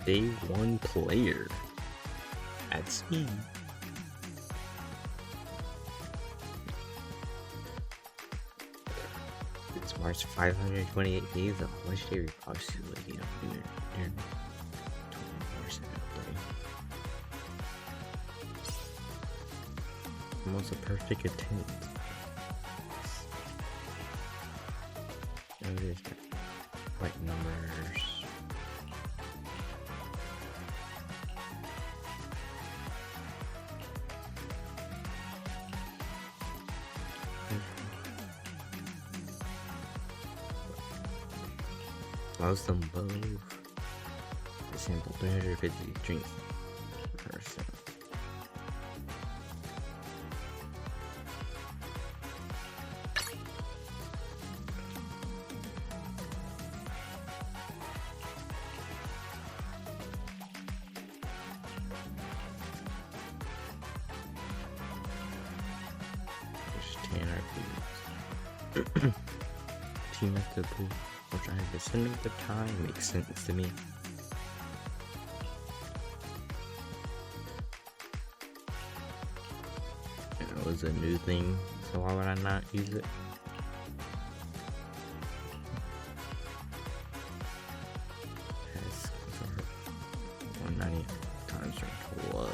Day 1 player at speed. It's March 528 days of legendary possibility of near 24/7 play. Almost a perfect attendance. Notice like numbers. Most of them above. Sample 350 drinks per person. Team at the pool, which I have ascended the time, makes sense to me. It was a new thing, so why would I not use it? Has 190 times 12.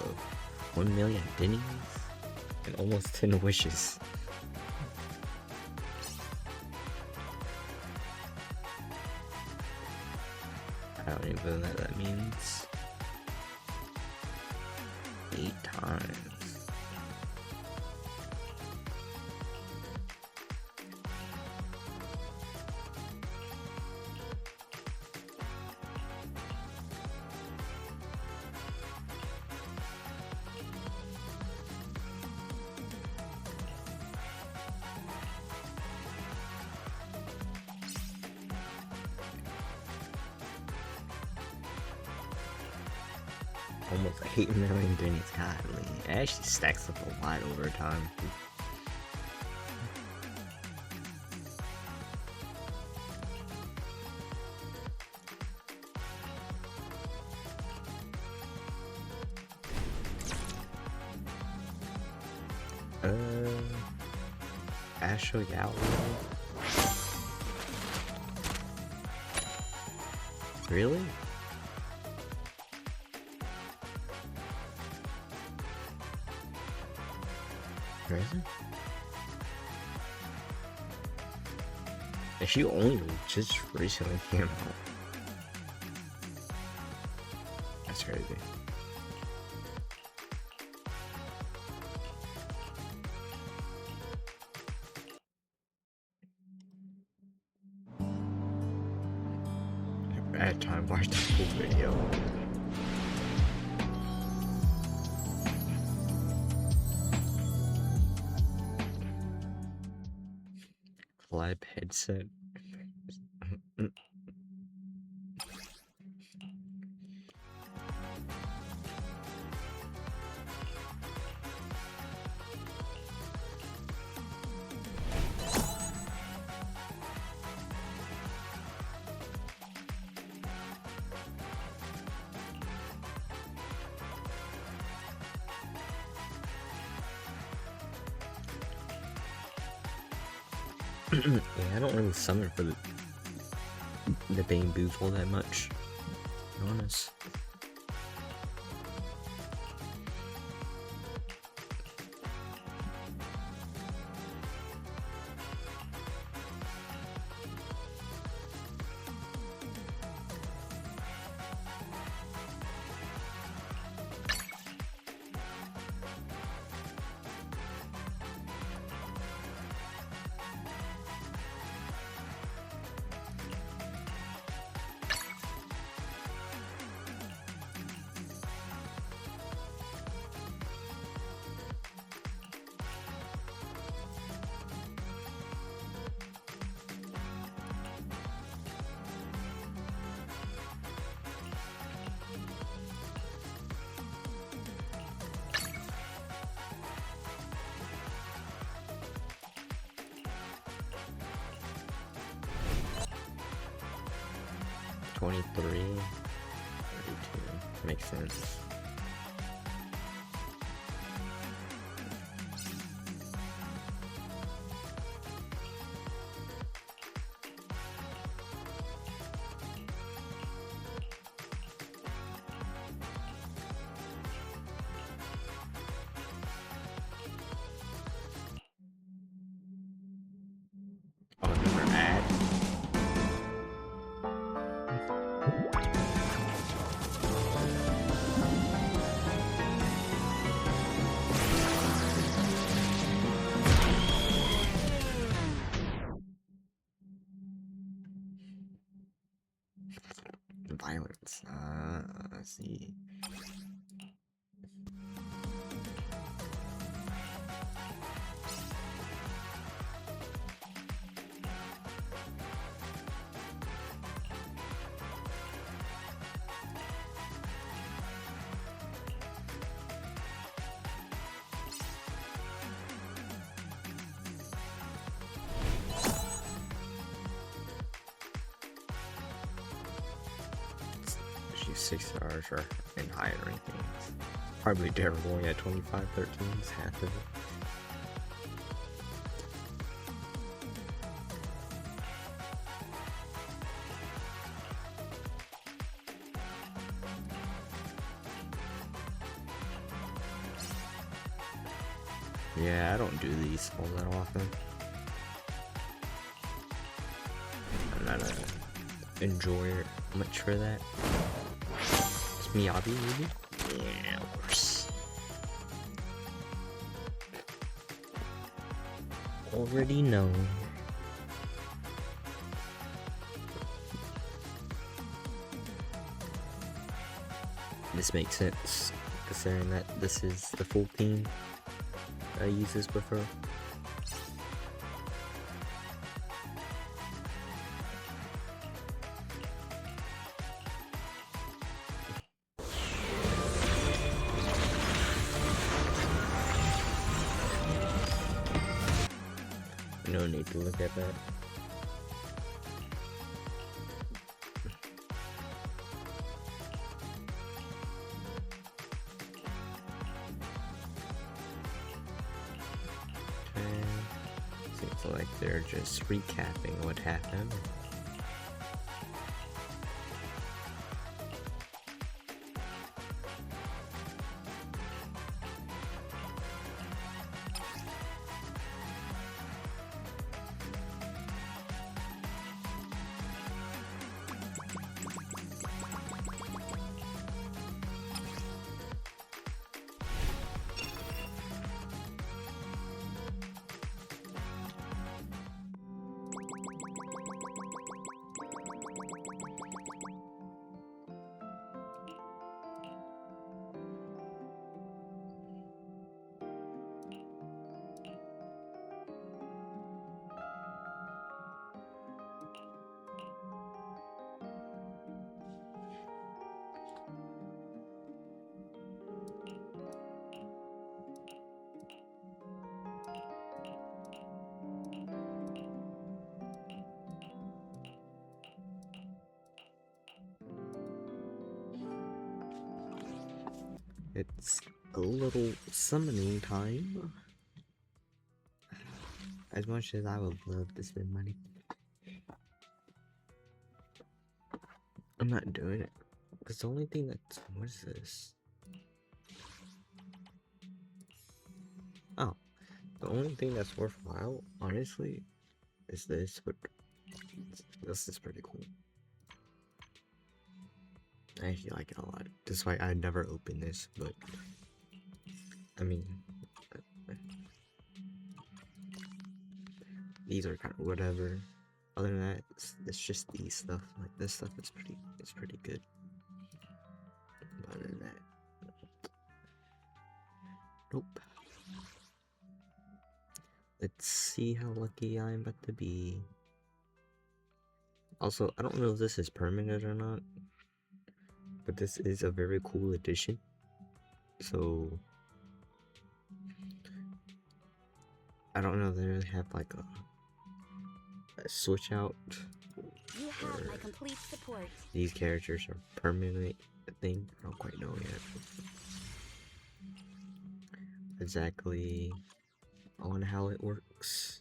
1 million dinnies and almost 10 wishes. I don't even know what that means. 8 times. Almost 8 million guineas. Godly. It actually stacks up a lot over time. Astro Yao. Really? Where is it? And she only just recently came out. That's crazy. Bad time watched the full video. Live headset. Yeah, I don't really summon for the Bane booth all that much, to be honest. 23, 32. Makes sense. Oh, another ad. Violence. Let's see. She's 6 stars or in higher rankings. Hardly terrible. Yeah, 25-13 is half of it. Yeah, I don't do these all that often. I'm not a enjoyer much for that. It's Miyabi, maybe? Yeah, of course. Already know. This makes sense, considering that this is the full team I use this with her. No need to look at that. Seems like they're just recapping what happened. It's a little summoning time. As much as I would love to spend money, I'm not doing it. Because the only thing that's... what is this? Oh. The only thing that's worthwhile, honestly, is this, but this is pretty cool. I actually like it a lot. Despite I never opened this, but I mean, these are kind of whatever. Other than that, it's just these stuff. Like this stuff is pretty good. But other than that, nope. Let's see how lucky I'm about to be. Also, I don't know if this is permanent or not, but this is a very cool addition. So I don't know if they really have like switch out. You have my complete support. These characters are permanently a thing. I don't quite know yet. Exactly on how it works.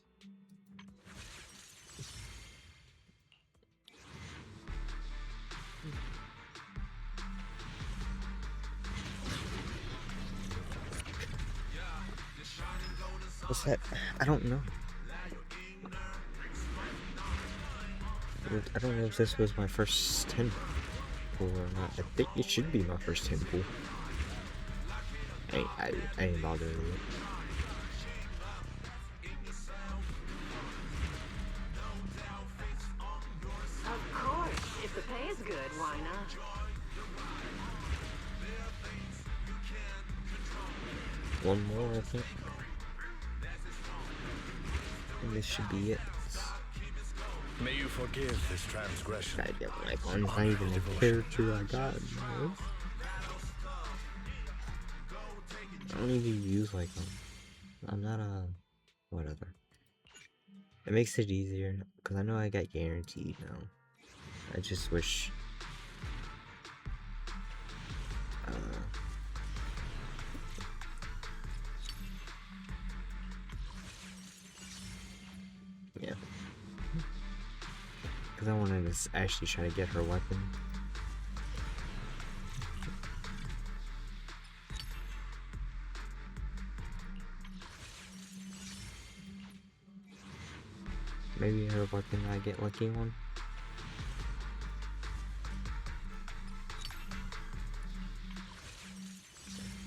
What's that? I don't know. I don't know if this was my first 10 pool or not. I think it should be my first 10 pool. I ain't bothered with it. Of course, if the pay is good, why not? One more, I think. And this should be it. May you forgive this transgression. I get like one, not even the character I got. Man. I don't even use like them. I'm not a whatever. It makes it easier because I know I got guaranteed now. I just wish. Yeah. Because I wanted to actually try to get her weapon. Maybe her weapon I get lucky on.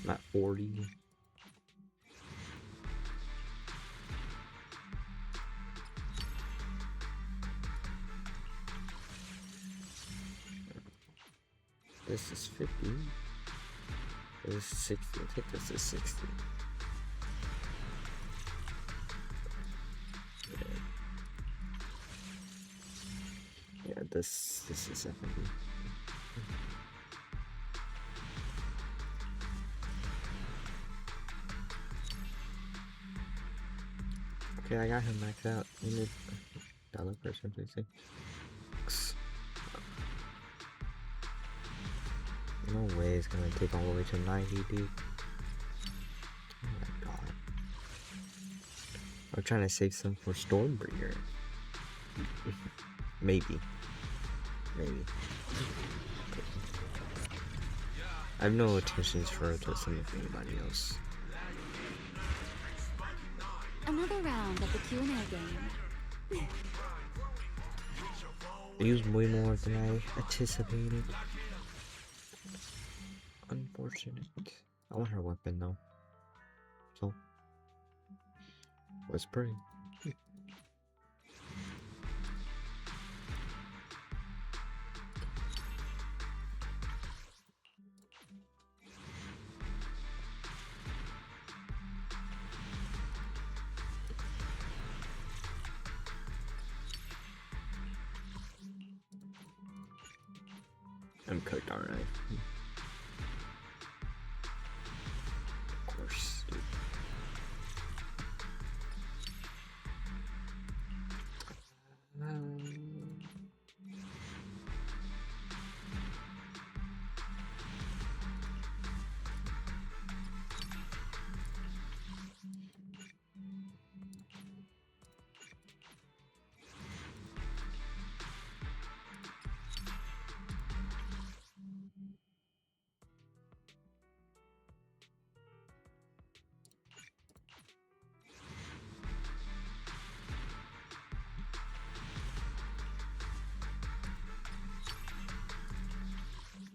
Not 40. This is 50. This is 60. I think this is 60. Yeah, this is 70. Okay, I got him maxed out. Dollar person, please. No way it's gonna take all the way to 90, dude. Oh my god. I'm trying to save some for Stormbreaker. Maybe. I have no intentions for it to send it for anybody else. Another round of the Q&A game. I used way more than I anticipated. Unfortunate. I want her weapon though. So, let's pray. I'm cooked, aren't I? Of course, dude.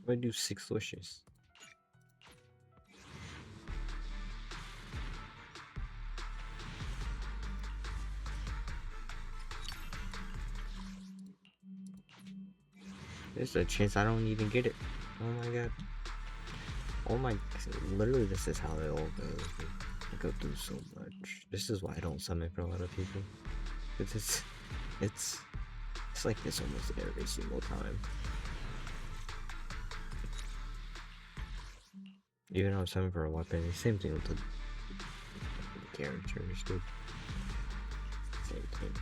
I do 6 wishes. There's a chance I don't even get it. Oh my god. Oh my, literally this is how it all goes. Dude. I go through so much. This is why I don't summon for a lot of people. It's like this almost every single time. Even though I'm summoning for a weapon, the same thing with the characters, dude. Same thing.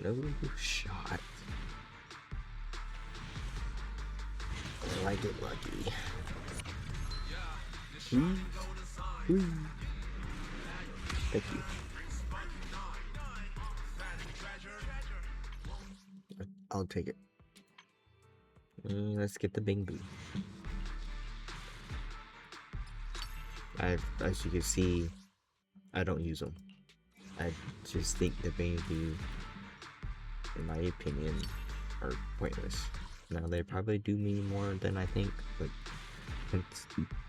No shot. Oh, I get lucky. Please. Please. Thank you. I'll take it. Let's get the Bing Boo. As you can see, I don't use them. I just think the Bing Boo, in my opinion, are pointless. Now they probably do me more than I think, but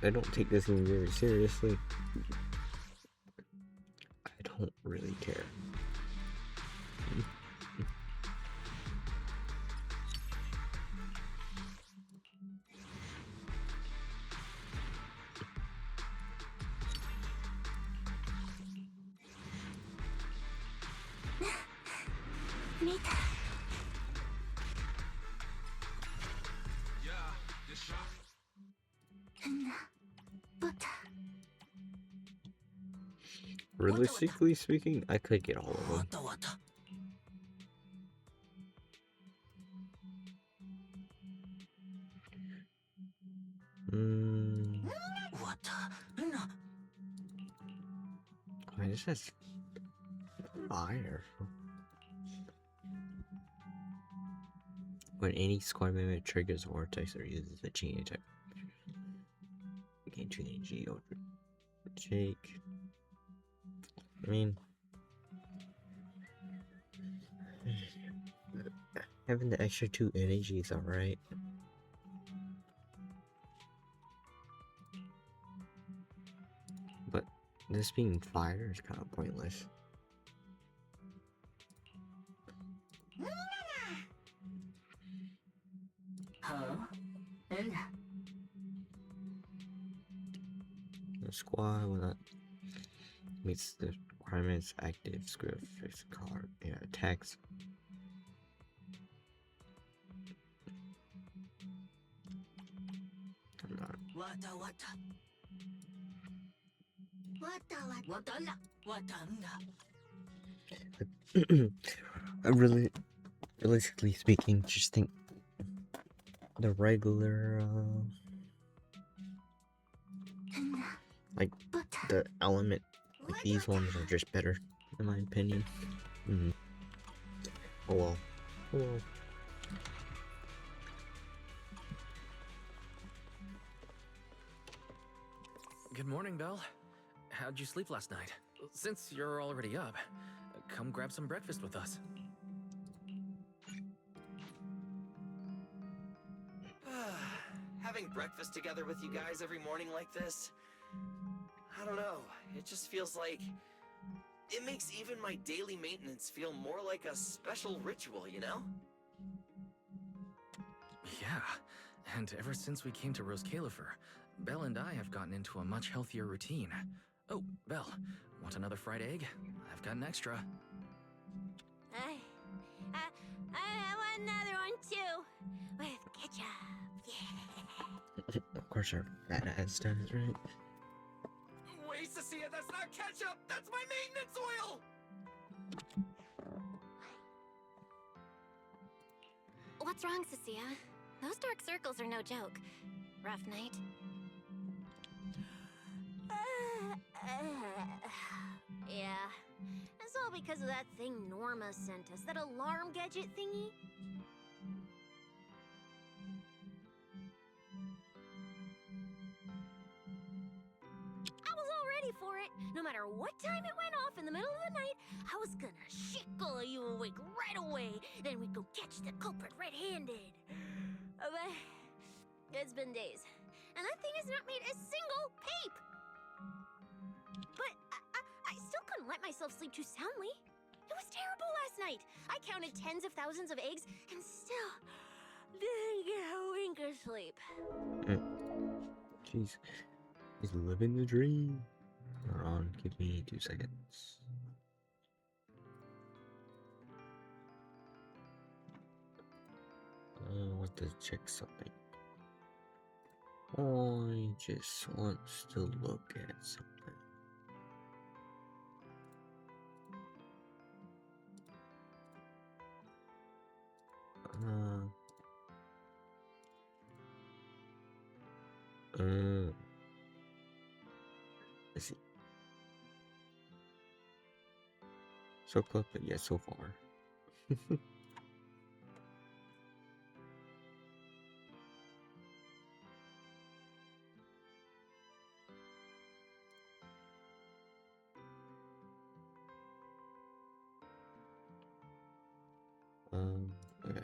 I don't take this game very seriously. I don't really care. Realistically speaking, I could get all of them. I mean, this has fire. When any squad member triggers vortex or uses a chain attack, gain 2 energy over Jake. I mean, having the extra 2 energy is alright. But this being fire is kind of pointless. The squad will not meets the requirements active script fix card attacks. I really, realistically speaking, just think the regular like the element, like these ones are just better in my opinion. Oh well. Oh well. Good morning, Belle. How'd you sleep last night? Since you're already up, come grab some breakfast with us. Having breakfast together with you guys every morning like this, I don't know, it just feels like it makes even my daily maintenance feel more like a special ritual, you know? Yeah, and ever since we came to Rose Califer, Belle and I have gotten into a much healthier routine. Oh, Belle, want another fried egg? I've got an extra. I want another one too, with ketchup. Yeah. Of course our fat ass does, right? Wait, Cecilia, that's not ketchup! That's my maintenance oil! What's wrong, Cecilia? Those dark circles are no joke. Rough night? Yeah. It's all because of that thing Norma sent us, that alarm gadget thingy. I was all ready for it. No matter what time it went off in the middle of the night, I was gonna shickle you awake right away. Then we'd go catch the culprit red-handed. But it's been days, and that thing has not made a single peep. But I still couldn't let myself sleep too soundly. It was terrible last night. I counted tens of thousands of eggs and still didn't get a wink of sleep. Jeez, he's living the dream. Hold on, give me 2 seconds. I want to check something. I just wants to look at something. Let's see. So close, but yet so far. Okay.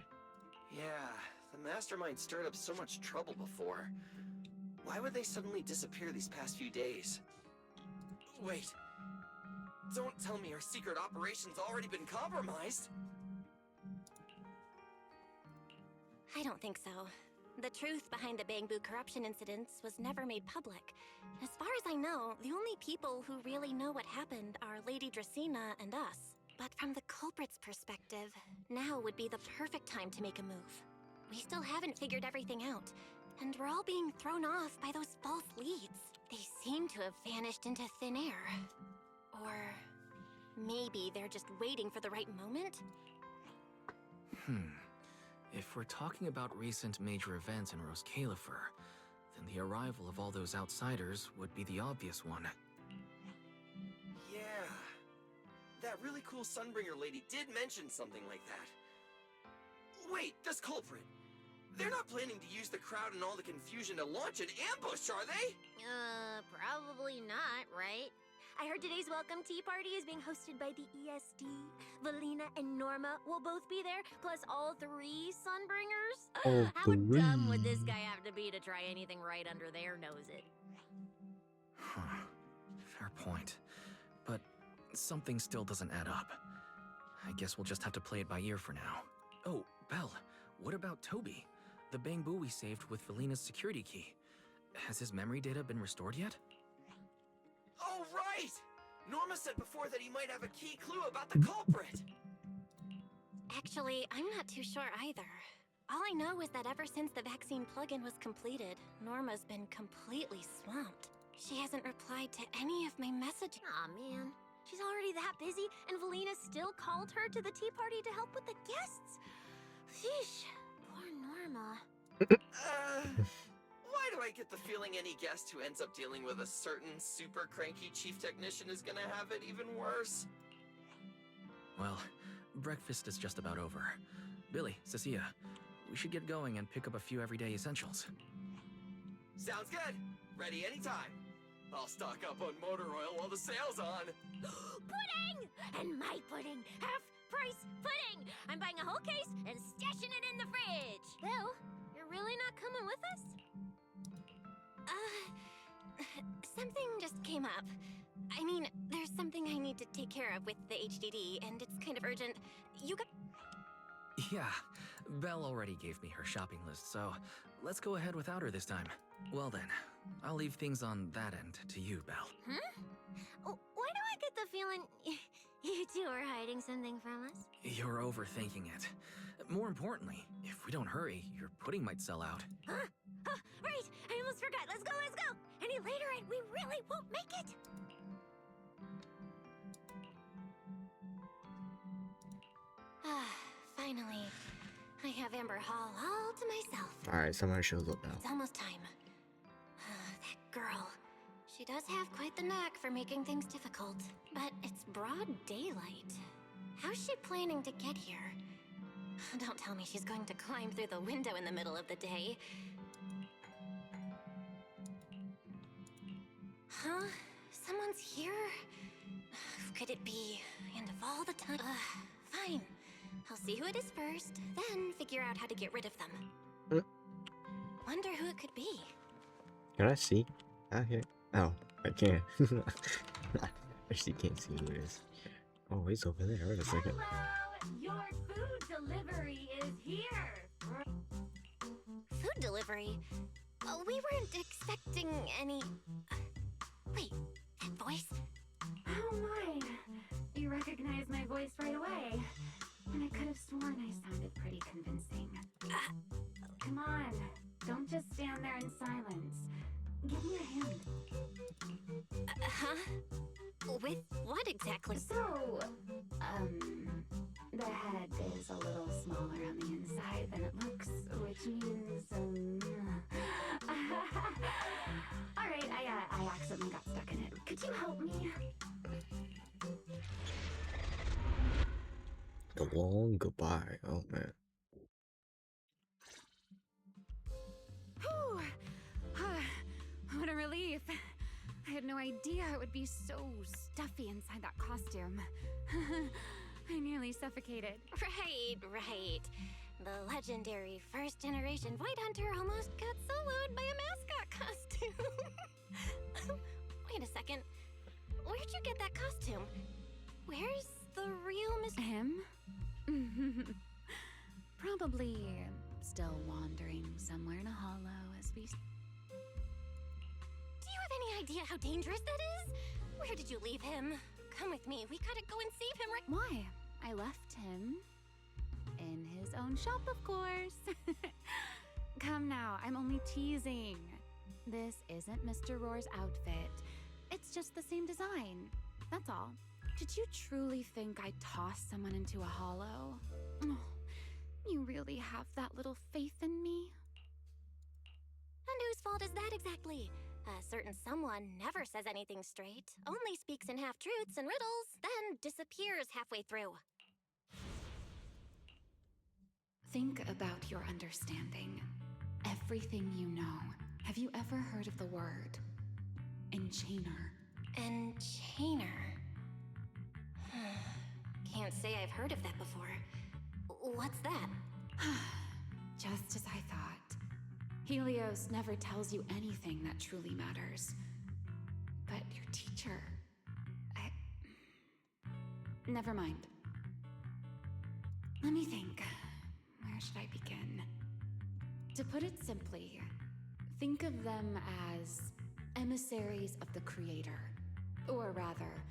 Yeah, the mastermind stirred up so much trouble before. Why would they suddenly disappear these past few days? Wait. Don't tell me our secret operation's already been compromised. I don't think so. The truth behind the Bamboo corruption incidents was never made public. As far as I know, the only people who really know what happened are Lady Dracena and us. But from the culprit's perspective, now would be the perfect time to make a move. We still haven't figured everything out, and we're all being thrown off by those false leads. They seem to have vanished into thin air. Or maybe they're just waiting for the right moment? If we're talking about recent major events in Rose Califer, then the arrival of all those outsiders would be the obvious one. Yeah. That really cool Sunbringer lady did mention something like that. Wait, this culprit. They're not planning to use the crowd and all the confusion to launch an ambush, are they? Probably not, right? I heard today's welcome tea party is being hosted by the ESD. Valina and Norma will both be there, plus all 3 Sunbringers. All How dumb would this three. guy have to be to try anything right under their noses? Fair point. But something still doesn't add up. I guess we'll just have to play it by ear for now. Oh, Belle, what about Toby? The Bamboo we saved with Valina's security key. Has his memory data been restored yet? Oh, right! Norma said before that he might have a key clue about the culprit. Actually, I'm not too sure either. All I know is that ever since the vaccine plugin was completed, Norma's been completely swamped. She hasn't replied to any of my messages. Aw, man. She's already that busy, and Valina still called her to the tea party to help with the guests. Sheesh. Poor Norma. Why do I get the feeling any guest who ends up dealing with a certain super cranky chief technician is gonna have it even worse? Well, breakfast is just about over. Billy, Cecilia, we should get going and pick up a few everyday essentials. Sounds good. Ready anytime. I'll stock up on motor oil while the sale's on. Pudding! And my pudding! Half-price pudding! I'm buying a whole case and stashing it in the fridge! Belle, you're really not coming with us? Something just came up. I mean, there's something I need to take care of with the HDD, and it's kind of urgent. You got... Yeah, Belle already gave me her shopping list, so let's go ahead without her this time. Well then, I'll leave things on that end to you, Belle. Why do I get the feeling you two are hiding something from us? You're overthinking it. More importantly, if we don't hurry, your pudding might sell out. Huh? Oh, right! I almost forgot. Let's go, let's go! Any later and we really won't make it! Finally. I have Amber Hall all to myself. Alright, someone shows up It's now. almost time. That girl. She does have quite the knack for making things difficult. But it's broad daylight. How's she planning to get here? Don't tell me she's going to climb through the window in the middle of the day. Huh? Someone's here? Who could it be? And of all the time... fine. I'll see who it is first, then figure out how to get rid of them. Wonder who it could be. Can I see out here? Oh, I can. I actually can't see who it is. Oh, he's over there. Wait a second. Hello! Your food delivery is here! Food delivery? Oh, we weren't expecting any... wait, that voice? Oh my! You recognize my voice right away. And I could have sworn I sounded pretty convincing. Come on, don't just stand there in silence. Give me a hand. Huh? With what exactly? So, the head is a little smaller on the inside. dry than it looks, which means, Alright, I accidentally got stuck in it. Could you help me? The long goodbye. Oh man. Whew. What a relief. I had no idea it would be so stuffy inside that costume. I nearly suffocated. Right. The legendary first-generation White Hunter almost got soloed by a mascot costume. Wait a second. Where'd you get that costume? Where's the real Miss... Him? Probably still wandering somewhere in a hollow as we... Do you have any idea how dangerous that is? Where did you leave him? Come with me. We gotta go and save him right... Why? I left him in his own shop, of course. Come now, I'm only teasing. This isn't Mr. Roar's outfit. It's just the same design. That's all. Did you truly think I'd toss someone into a hollow? Oh, you really have that little faith in me? And whose fault is that exactly? A certain someone never says anything straight, only speaks in half-truths and riddles, then disappears halfway through. Think about your understanding. Everything you know. Have you ever heard of the word enchainer? Enchainer. Can't say I've heard of that before. What's that? Just as I thought. Helios never tells you anything that truly matters. But your teacher... Never mind. Let me think. Where should I begin? To put it simply, think of them as emissaries of the Creator. Or rather,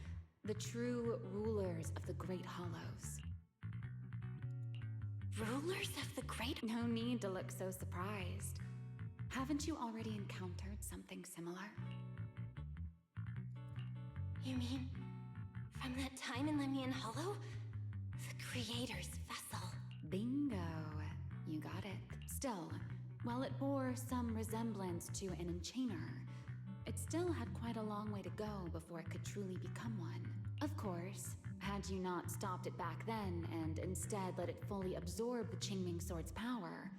the true rulers of the Great Hollows. Rulers of the Great... No need to look so surprised. Haven't you already encountered something similar? You mean, from that time in Lemnian Hollow? The Creator's vessel. Bingo. You got it. Still, while it bore some resemblance to an enchainer, it still had quite a long way to go before it could truly become one. Of course, had you not stopped it back then and instead let it fully absorb the Qingming Sword's power,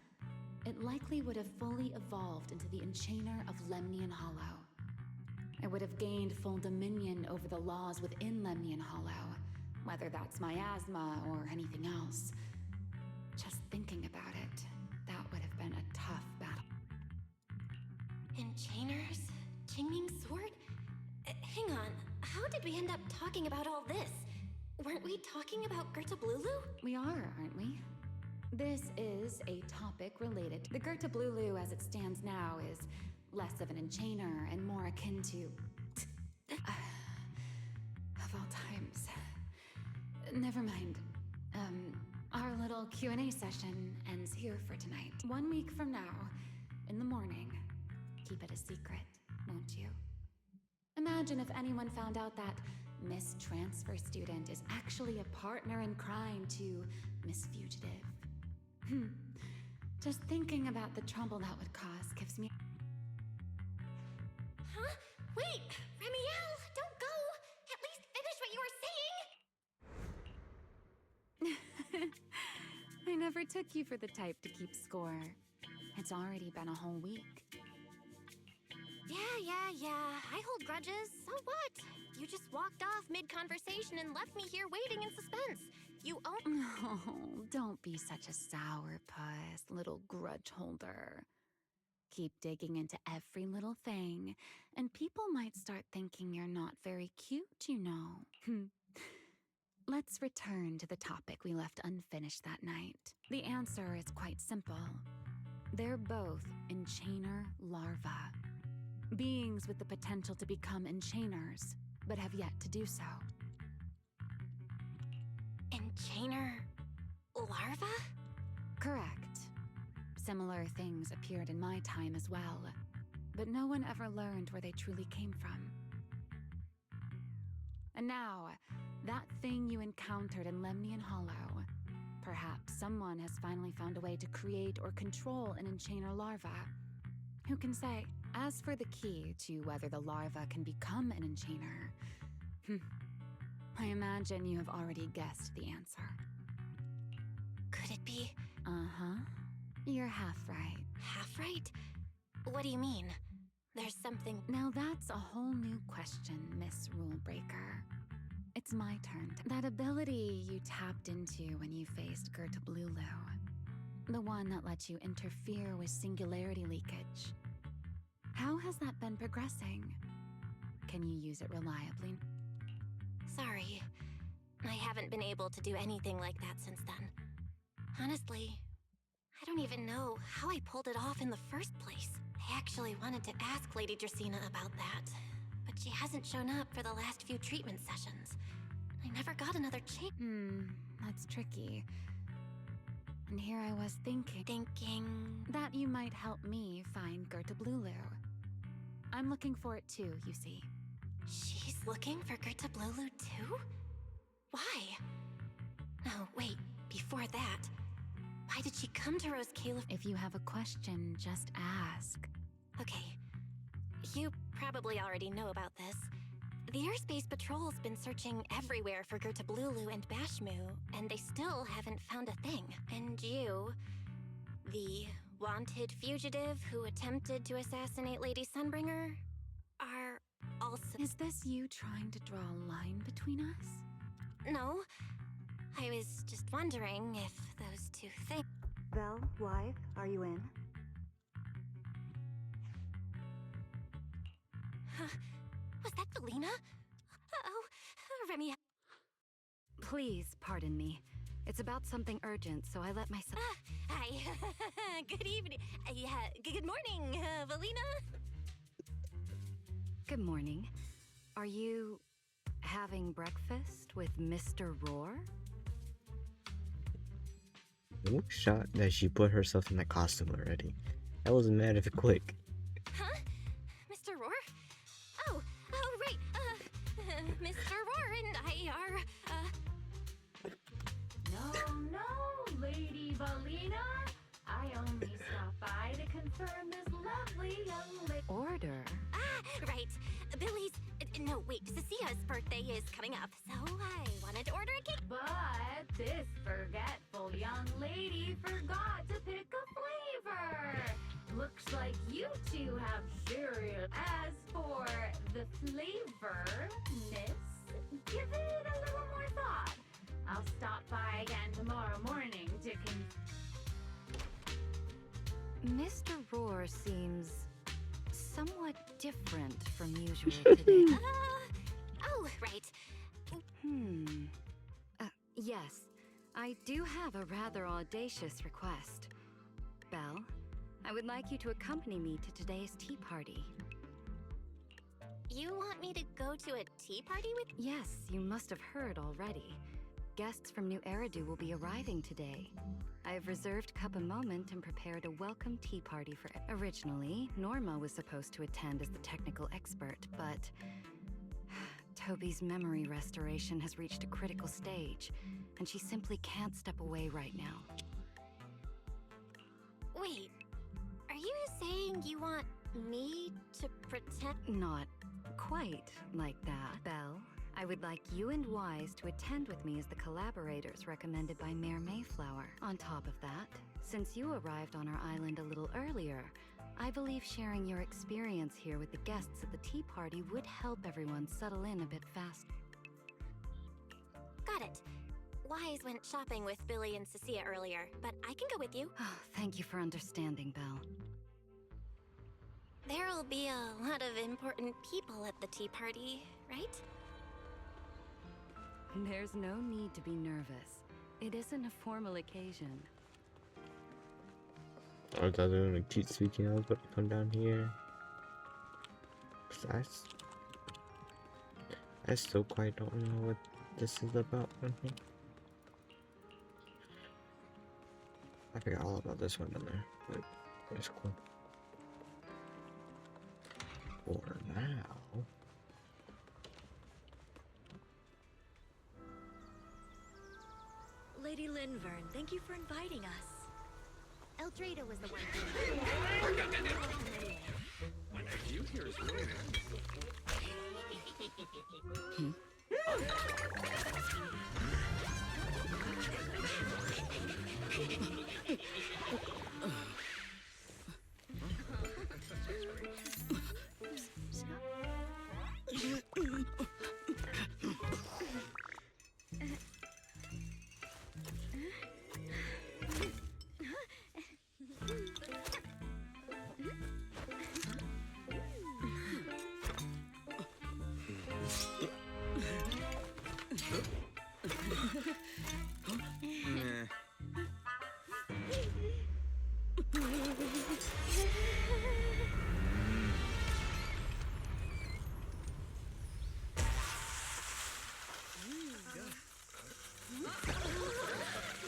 it likely would have fully evolved into the Enchainer of Lemnian Hollow. It would have gained full dominion over the laws within Lemnian Hollow, whether that's miasma or anything else. Just thinking about it, that would have been a tough battle. Enchainers? Qingming Sword? Hang on, how did we end up talking about all this? Weren't we talking about Gerta Blulu? We are, aren't we? This is a topic related. The Gerta Blulu as it stands now is less of an enchainer and more akin to... of all times. Never mind. Our little Q&A session ends here for tonight. 1 week from now, in the morning, keep it a secret, won't you? Imagine if anyone found out that Miss Transfer Student is actually a partner in crime to Miss Fugitive. Just thinking about the trouble that would cause gives me... Huh? Wait! Ramiel, don't go! At least finish what you were saying! I never took you for the type to keep score. It's already been a whole week. Yeah. I hold grudges. So what? You just walked off mid-conversation and left me here waiting in suspense. You own... Oh, don't be such a sourpuss, little grudge holder. Keep digging into every little thing, and people might start thinking you're not very cute, you know. Let's return to the topic we left unfinished that night. The answer is quite simple. They're both enchainer larvae. Beings with the potential to become enchainers, but have yet to do so. Enchainer... larva? Correct. Similar things appeared in my time as well, but no one ever learned where they truly came from. And now, that thing you encountered in Lemnian Hollow, Perhaps someone has finally found a way to create or control an enchainer larva. Who can say? As for the key to whether the larva can become an enchainer, I imagine you have already guessed the answer. Could it be Uh-huh. You're half right. half right? What do you mean? There's something. Now that's a whole new question, Miss Rule Breaker. It's my turn. That ability you tapped into when you faced Gerta Blulu. The one that lets you interfere with singularity leakage. How has that been progressing? Can you use it reliably? Sorry. I haven't been able to do anything like that since then. Honestly, I don't even know how I pulled it off in the first place. I actually wanted to ask Lady Dracaena about that, but she hasn't shown up for the last few treatment sessions. I never got another chance. That's tricky. And here I was thinking that you might help me find Gerta Blulu. I'm looking for it too, you see. She's looking for Gerta Blulu too? Why? No, wait, before that. Why did she come to Rose Caliph? If you have a question, just ask. Okay, you probably already know about this. The Airspace Patrol's been searching everywhere for Gerta Blulu and Bashmu, and they still haven't found a thing. And you, the wanted fugitive who attempted to assassinate Lady Sunbringer, are also... Is this you trying to draw a line between us? No, I was just wondering if those two things... Belle, wife, are you in? Was that Felina? Uh-oh, Remy... Please pardon me. It's about something urgent, so I let myself... Hi. Good evening. Yeah, good morning, Felina. Good morning. Are you having breakfast with Mr. Roar? No shot that she put herself in that costume already. That was mad if quick. Huh? Mr. Roar? Oh, right. Mr. Roar and I are, No, Lady Valina. I only stopped by to confirm this lovely young lady. Order? right. Billy's, no, wait, Cecia's birthday is coming up, so I wanted to order a cake. But this forgetful young lady forgot to pick a flavor. Looks like you two have cereal. As for the flavor, miss, give it a little more thought. I'll stop by again tomorrow morning to Mr. Roar seems somewhat different from usual today. Oh, right. Yes, I do have a rather audacious request. Belle, I would like you to accompany me to today's tea party. You want me to go to a tea party with... Yes, you must have heard already. Guests from New Eridu will be arriving today. I have reserved Cup a Moment and prepared a welcome tea party for... Originally, Norma was supposed to attend as the technical expert, but... Toby's memory restoration has reached a critical stage, and she simply can't step away right now. Wait, are you saying you want me to protect... Not quite like that, Belle. I would like you and Wise to attend with me as the collaborators recommended by Mayor Mayflower. On top of that, since you arrived on our island a little earlier, I believe sharing your experience here with the guests at the tea party would help everyone settle in a bit faster. Got it. Wise went shopping with Billy and Cecilia earlier, but I can go with you. Oh, thank you for understanding, Belle. There'll be a lot of important people at the tea party, right? There's no need to be nervous. It isn't a formal occasion. I thought they were cute speaking. I was about to come down here. I still quite don't know what this is about. I forgot all about this one in there. But it's cool. For now. Lady Linvern. Thank you for inviting us. Eldrada was the one. When a you here is really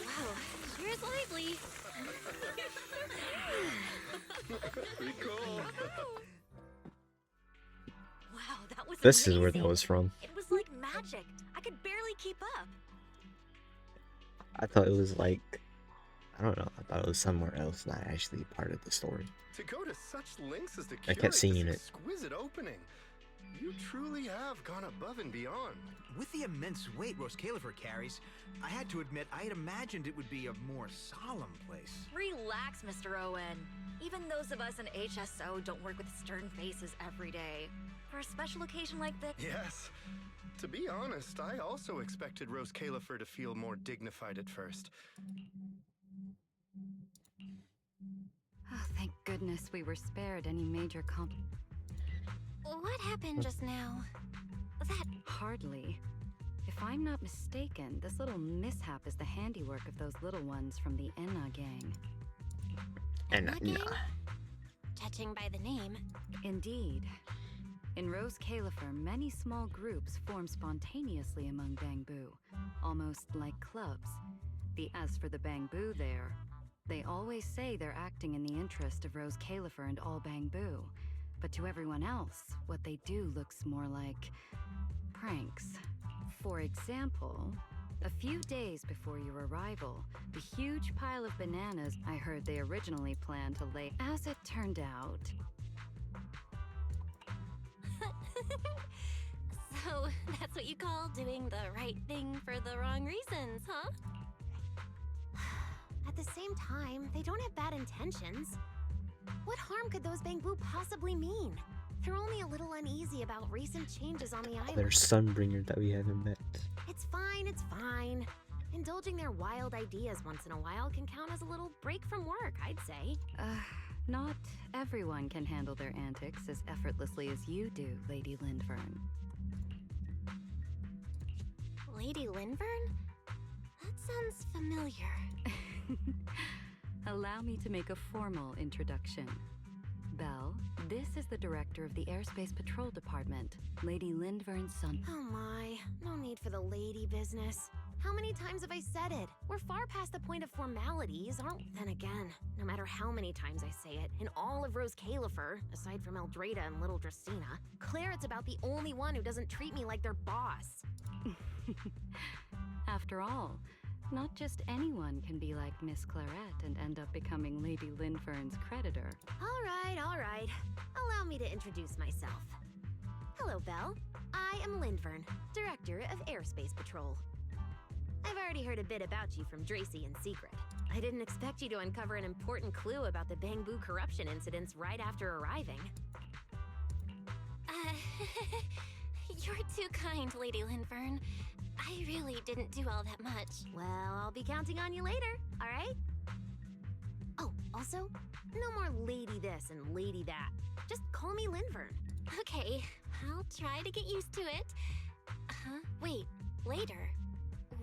Wow, sure is lively. pretty cool. Wow, that was This is where that amazing. was from. It was like magic. I could barely keep up. I thought it was like, I don't know. I thought it was somewhere else, not actually part of the story. To go to such lengths as to I kept curate seeing this it. exquisite opening. You truly have gone above and beyond. With the immense weight Rose Califer carries, I had to admit I had imagined it would be a more solemn place. Relax, Mr. Owen. Even those of us in HSO don't work with stern faces every day. For a special occasion like this, Yes. To be honest, I also expected Rose Califer to feel more dignified at first. Oh, thank goodness we were spared any major What happened just now? That Hardly. If I'm not mistaken, this little mishap is the handiwork of those little ones from the Enna gang. And Enna gang? Judging by the name. Indeed. In Rose Califer, many small groups form spontaneously among Bangbu, almost like clubs. As for the Bangbu there, they always say they're acting in the interest of Rose Califer and all Bangbu. But to everyone else, what they do looks more like pranks. For example, a few days before your arrival, the huge pile of bananas I heard they originally planned to lay, as it turned out, So, that's what you call doing the right thing for the wrong reasons, huh? At the same time, they don't have bad intentions. What harm could those Bangbu possibly mean? They're only a little uneasy about recent changes on the island. there's Sunbringer that we haven't met. It's fine, it's fine. Indulging their wild ideas once in a while can count as a little break from work, I'd say. not everyone can handle their antics as effortlessly as you do, Lady Lindvern. Lady Linvern? That sounds familiar. Allow me to make a formal introduction. Belle, this is the director of the Airspace Patrol Department, Lady Lindvern's son. Oh my, no need for the lady business. How many times have I said it? We're far past the point of formalities, aren't we? Then again, no matter how many times I say it, in all of Rose Califer, aside from Eldrada and Little Dracena, Claret's about the only one who doesn't treat me like their boss. After all, not just anyone can be like Miss Claret and end up becoming Lady Lindvern's creditor. All right. Allow me to introduce myself. Hello, Belle. I am Lindvern, Director of Airspace Patrol. I've already heard a bit about you from Dracy in secret. I didn't expect you to uncover an important clue about the Bangbu corruption incidents right after arriving. You're too kind, Lady Lindvern. I really didn't do all that much. Well, I'll be counting on you later, all right? Oh, also, no more lady this and lady that. Just call me Lindvern. Okay, I'll try to get used to it. Wait, later?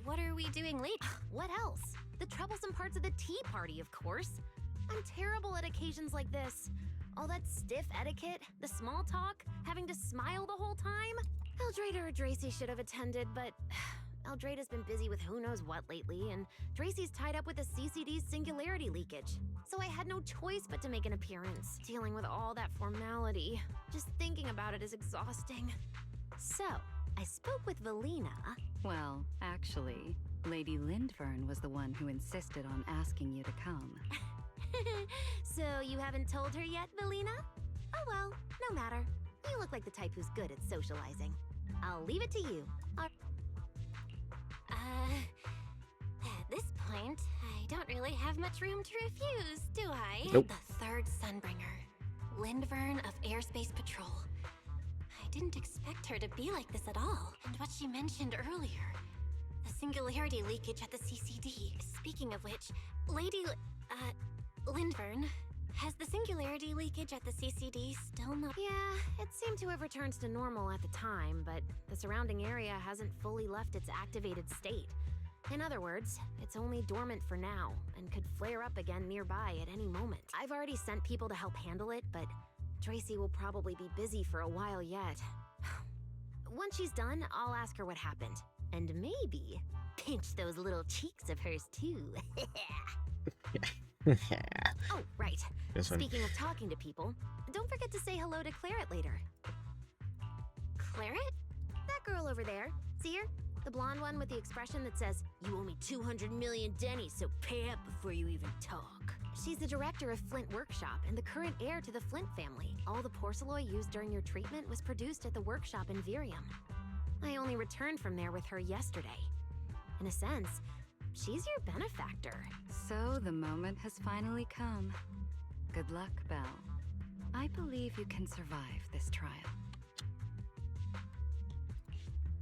What are we doing later? What else? The troublesome parts of the tea party, of course. I'm terrible at occasions like this. All that stiff etiquette, the small talk, having to smile the whole time. Eldrada or Dracy should have attended, but Eldrada's been busy with who knows what lately, and Dracy's tied up with the CCD's singularity leakage. So I had no choice but to make an appearance, dealing with all that formality. Just thinking about it is exhausting. So, I spoke with Valina. Well, actually, Lady Lindvern was the one who insisted on asking you to come. So you haven't told her yet, Valina? Oh well, no matter. You look like the type who's good at socializing. I'll leave it to you. At this point, I don't really have much room to refuse, do I? Nope. The third Sunbringer, Lindvern of Airspace Patrol. I didn't expect her to be like this at all. And what she mentioned earlier, the singularity leakage at the CCD. Speaking of which, Lady Lindvern, has the singularity leakage at the CCD still not? Yeah, it seemed to have returned to normal at the time, but the surrounding area hasn't fully left its activated state. In other words, it's only dormant for now, and could flare up again nearby at any moment. I've already sent people to help handle it, but Tracy will probably be busy for a while yet. Once she's done, I'll ask her what happened. And maybe pinch those little cheeks of hers too. Oh, right. This one. Speaking of talking to people, don't forget to say hello to Claret later. Claret? That girl over there. See her? The blonde one with the expression that says, "You owe me 200 million dennies, so pay up before you even talk." She's the director of Flint Workshop and the current heir to the Flint family. All the porcelain used during your treatment was produced at the workshop in Virium. I only returned from there with her yesterday. In a sense, she's your benefactor. So the moment has finally come. Good luck, Belle. I believe you can survive this trial.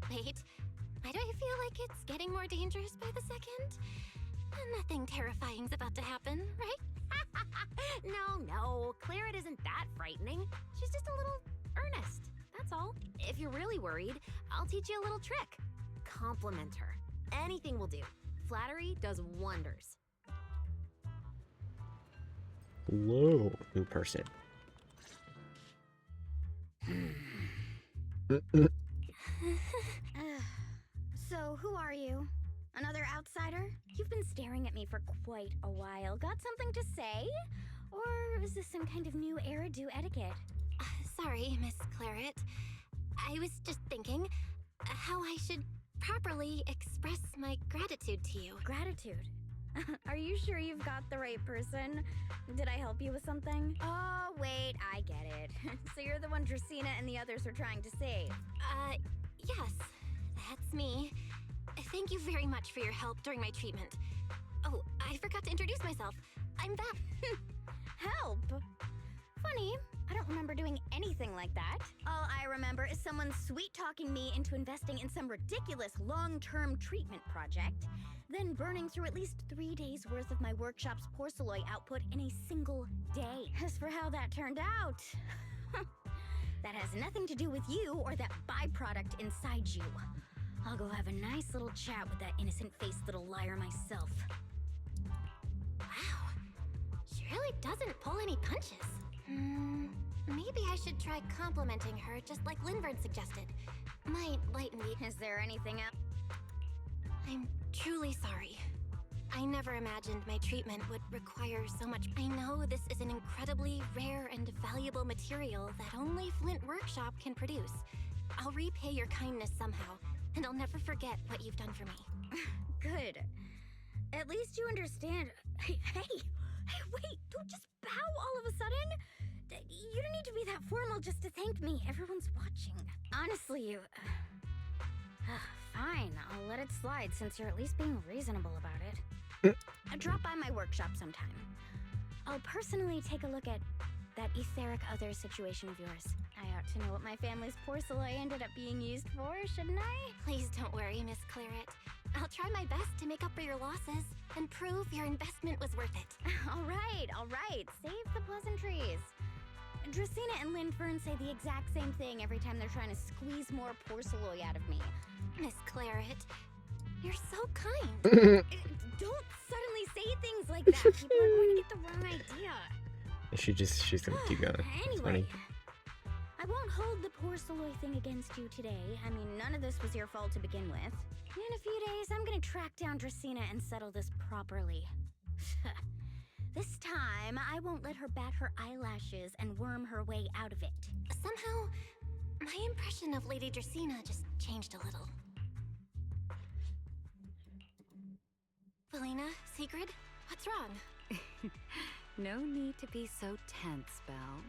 Wait, why do I feel like it's getting more dangerous by the second? Nothing terrifying's about to happen, right? No, Claret isn't that frightening. She's just a little earnest, that's all. If you're really worried, I'll teach you a little trick. Compliment her. Anything will do. Flattery does wonders. Whoa, new person. So, who are you? Another outsider? You've been staring at me for quite a while. Got something to say? Or is this some kind of new era-do etiquette? Sorry, Miss Claret. I was just thinking how I should properly express my gratitude to you. Gratitude? Are you sure you've got the right person? Did I help you with something? Oh, wait, I get it. So you're the one Dracena and the others are trying to save. Yes, that's me. Thank you very much for your help during my treatment. Oh, I forgot to introduce myself. I'm Belle. Help? Funny, I don't remember doing anything like that. All I remember is someone sweet-talking me into investing in some ridiculous long-term treatment project, then burning through at least 3 days' worth of my workshop's porcelain output in a single day. As for how that turned out, that has nothing to do with you or that byproduct inside you. I'll go have a nice little chat with that innocent-faced little liar myself. Wow, she really doesn't pull any punches. Maybe I should try complimenting her just like Lindvern suggested. Might lighten the... Is there anything else? I'm truly sorry. I never imagined my treatment would require so much. I know this is an incredibly rare and valuable material that only Flint Workshop can produce. I'll repay your kindness somehow, and I'll never forget what you've done for me. Good. At least you understand. Hey, wait, don't just bow all of a sudden. You don't need to be that formal just to thank me. Everyone's watching. Honestly, you... fine, I'll let it slide since you're at least being reasonable about it. Drop by my workshop sometime. I'll personally take a look at that etheric other situation of yours. I ought to know what my family's porcelain ended up being used for, shouldn't I? Please don't worry, Miss Claret. I'll try my best to make up for your losses and prove your investment was worth it. All right. Save the pleasantries. Dracena and Lindvern say the exact same thing every time they're trying to squeeze more porcelain out of me. Miss Claret, you're so kind. Don't suddenly say things like that. People are going to get the wrong idea. She's gonna keep going. It's funny. Anyway, I won't hold the porcelain thing against you today. I mean, none of this was your fault to begin with. In a few days, I'm gonna track down Dracena and settle this properly. This time, I won't let her bat her eyelashes and worm her way out of it. Somehow, my impression of Lady Dracena just changed a little. Felina, Sigrid, what's wrong? No need to be so tense, Belle.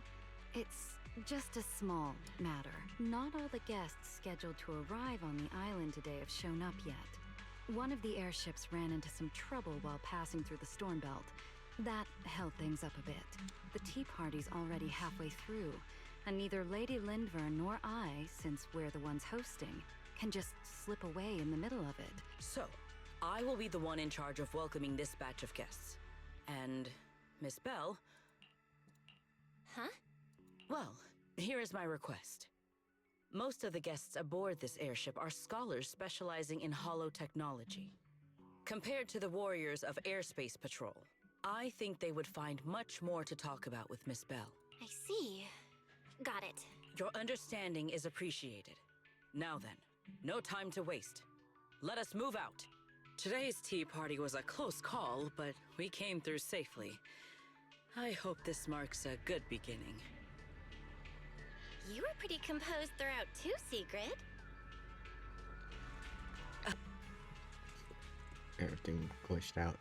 It's just a small matter. Not all the guests scheduled to arrive on the island today have shown up yet. One of the airships ran into some trouble while passing through the storm belt. That held things up a bit. The tea party's already halfway through, and neither Lady Lindvern nor I, since we're the ones hosting, can just slip away in the middle of it. So, I will be the one in charge of welcoming this batch of guests. And Miss Belle... Huh? Well, here is my request. Most of the guests aboard this airship are scholars specializing in holotechnology. Compared to the warriors of Airspace Patrol, I think they would find much more to talk about with Miss Belle. I see. Got it. Your understanding is appreciated. Now then, no time to waste. Let us move out. Today's tea party was a close call, but we came through safely. I hope this marks a good beginning. You were pretty composed throughout too, Sigrid. Everything glitched out.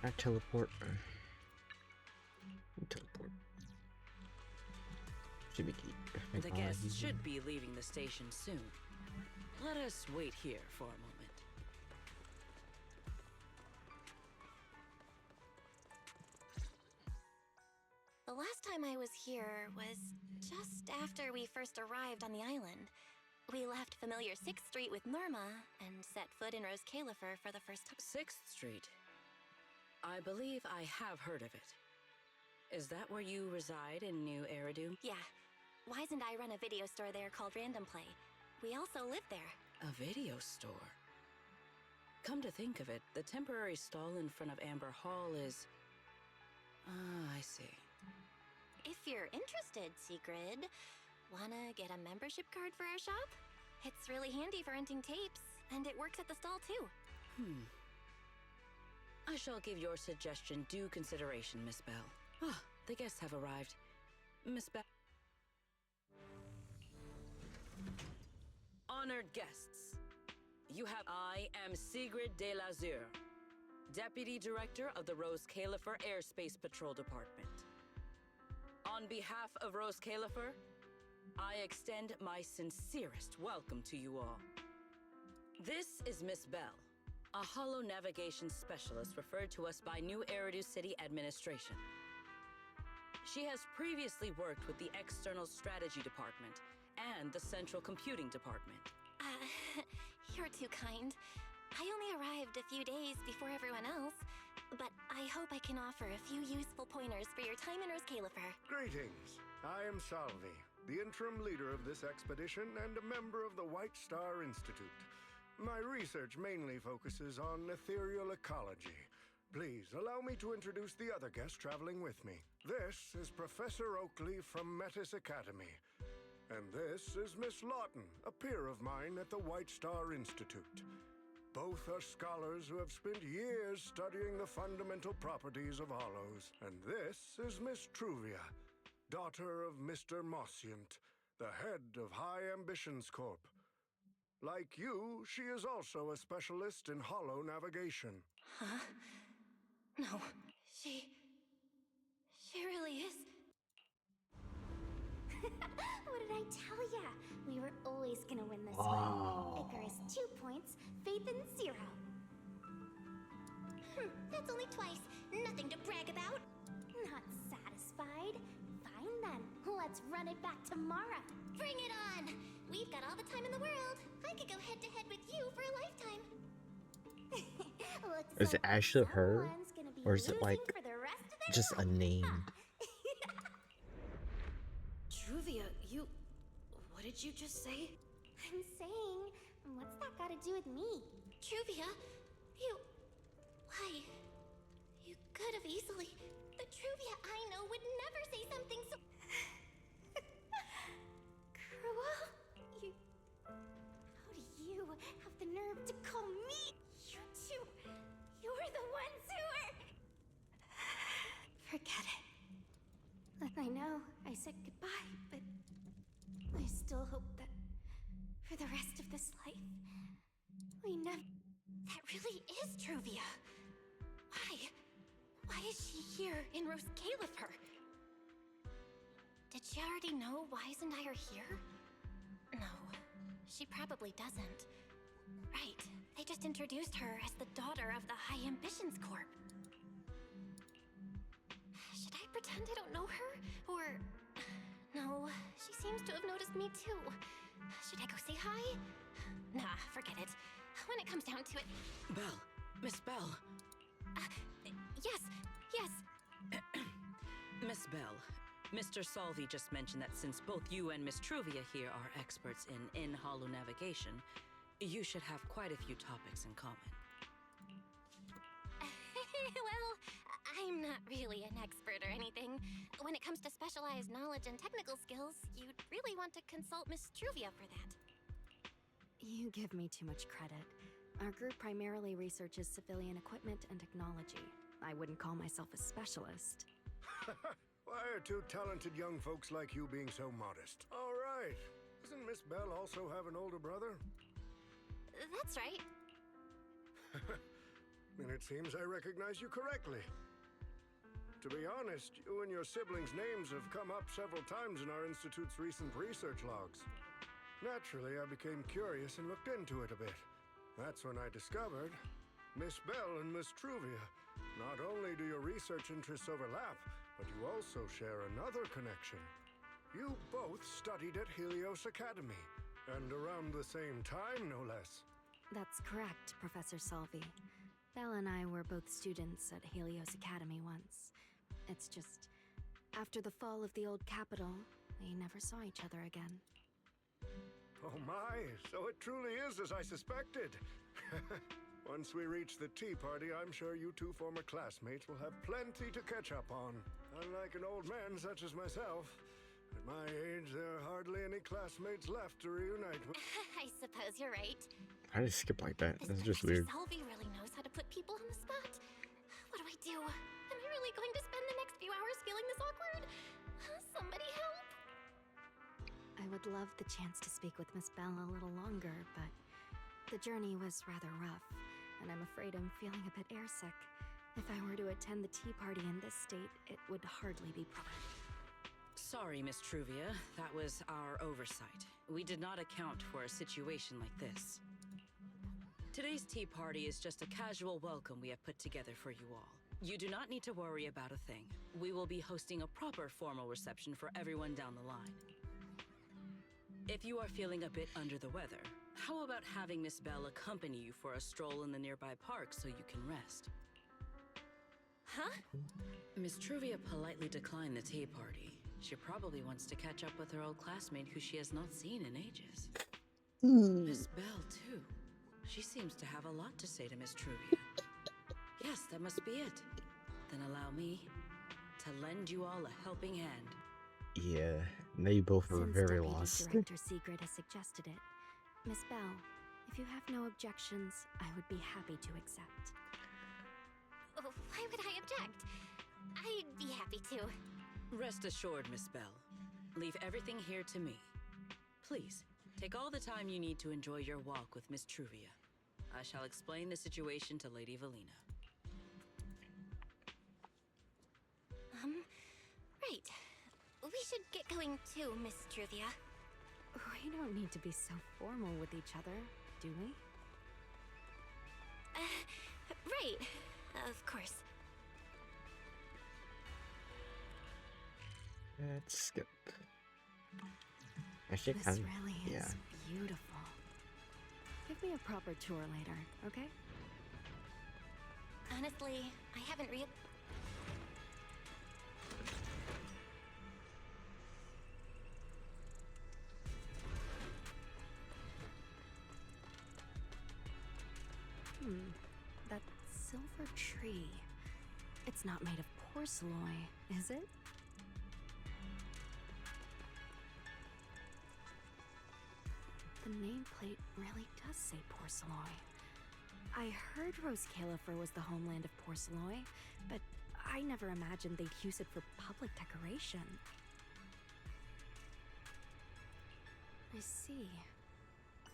I teleport. Teleport. Should be key. The guests should be leaving the station soon. Let us wait here for a moment. The last time I was here was just after we first arrived on the island. We left familiar 6th Street with Norma and set foot in Rose Califer for the first time. 6th Street? I believe I have heard of it. Is that where you reside in New Eridu? Yeah. Wise and I run a video store there called Random Play. We also live there. A video store? Come to think of it, the temporary stall in front of Amber Hall is... I see. If you're interested, Sigrid, wanna get a membership card for our shop? It's really handy for renting tapes, and it works at the stall too. I shall give your suggestion due consideration, Miss Belle. Ah, the guests have arrived. Miss Belle. Honored guests, I am Sigrid de la Zure, Deputy Director of the Rose Califer Airspace Patrol Department. On behalf of Rose Califer, I extend my sincerest welcome to you all. This is Miss Belle, a holo navigation specialist referred to us by New Eridu City Administration. She has previously worked with the External Strategy Department and the Central Computing Department. You're too kind. I only arrived a few days before everyone else, but I hope I can offer a few useful pointers for your time in Rose Califer. Greetings. I am Salvi, the interim leader of this expedition and a member of the White Star Institute. My research mainly focuses on ethereal ecology. Please allow me to introduce the other guest traveling with me. This is Professor Oakley from Metis Academy. And this is Miss Lawton, a peer of mine at the White Star Institute. Both are scholars who have spent years studying the fundamental properties of hollows. And this is Miss Truvia, daughter of Mr. Mossient, the head of High Ambitions Corp. Like you, she is also a specialist in hollow navigation. Huh? No, she really is. What did I tell ya? We were always gonna win this Wow. one. Icarus 2 points, Phaethon 0. That's only twice. Nothing to brag about. Not satisfied? Fine then, let's run it back tomorrow. Bring it on! We've got all the time in the world. I could go head to head with you for a lifetime. Looks Is it like actually her? someone's gonna be Or is it losing like for the rest of their just a life. name? Truvia, you... What did you just say? I'm saying, what's that got to do with me? Truvia, why? You could have easily. The Truvia I know would never say something so. Cruel? How do you have the nerve to call me? You two, you're the ones who are... I know I said goodbye, but I still hope that for the rest of this life, we never... That really is Truvia. Why? Why is she here in Rose Califer? Did she already know Wise and I are here? No, she probably doesn't. Right, they just introduced her as the daughter of the High Ambitions Corp. Should I pretend I don't know her? Or... No, she seems to have noticed me too. Should I go say hi? Nah, forget it. When it comes down to it... Belle, Miss Belle. Yes, yes. Miss Belle, Mr. Salvi just mentioned that since both you and Miss Truvia here are experts in hollow navigation, you should have quite a few topics in common. Well, I'm not really an expert or anything. When it comes to specialized knowledge and technical skills, you'd really want to consult Miss Truvia for that. You give me too much credit. Our group primarily researches civilian equipment and technology. I wouldn't call myself a specialist. Why are two talented young folks like you being so modest? All right. Doesn't Miss Belle also have an older brother? That's right. Then it seems I recognize you correctly. To be honest, you and your siblings' names have come up several times in our Institute's recent research logs. Naturally, I became curious and looked into it a bit. That's when I discovered Miss Belle and Miss Truvia. Not only do your research interests overlap, but you also share another connection. You both studied at Helios Academy, and around the same time, no less. That's correct, Professor Salvi. Belle and I were both students at Helios Academy once. It's just, after the fall of the old capital, we never saw each other again. Oh my, so it truly is as I suspected. Once we reach the tea party, I'm sure you two former classmates will have plenty to catch up on. Unlike an old man such as myself, at my age, there are hardly any classmates left to reunite with. I suppose you're right. I just skip like that. This That's just Professor weird. Salvi really knows how to put people on the spot. What do I do? Am I really going to spend the next few hours feeling this awkward? Somebody help! I would love the chance to speak with Miss Belle a little longer, but the journey was rather rough, and I'm afraid I'm feeling a bit airsick. If I were to attend the tea party in this state, it would hardly be proper. Sorry, Miss Truvia. That was our oversight. We did not account for a situation like this. Today's tea party is just a casual welcome we have put together for you all. You do not need to worry about a thing. We will be hosting a proper formal reception for everyone down the line. If you are feeling a bit under the weather, how about having Miss Belle accompany you for a stroll in the nearby park so you can rest? Huh? Miss Truvia politely declined the tea party. She probably wants to catch up with her old classmate who she has not seen in ages. Miss Belle, too. She seems to have a lot to say to Miss Truvia. Yes, that must be it. Then allow me to lend you all a helping hand. Yeah, they both were Since very Deputy lost. Director Sigrid has suggested it, Miss Belle, if you have no objections, I would be happy to accept. Oh, why would I object? I'd be happy to. Rest assured, Miss Belle. Leave everything here to me. Please, take all the time you need to enjoy your walk with Miss Truvia. I shall explain the situation to Lady Valina. Right. We should get going too, Miss Truvia. We don't need to be so formal with each other, do we? Right. Of course. Let's skip. Actually, This kind of, really is yeah. beautiful. Give me a proper tour later, okay? Honestly, I haven't That silver tree. It's not made of porcelain, is it? The nameplate really does say porcelain. I heard Rose Califer was the homeland of porcelain, but I never imagined they'd use it for public decoration. I see.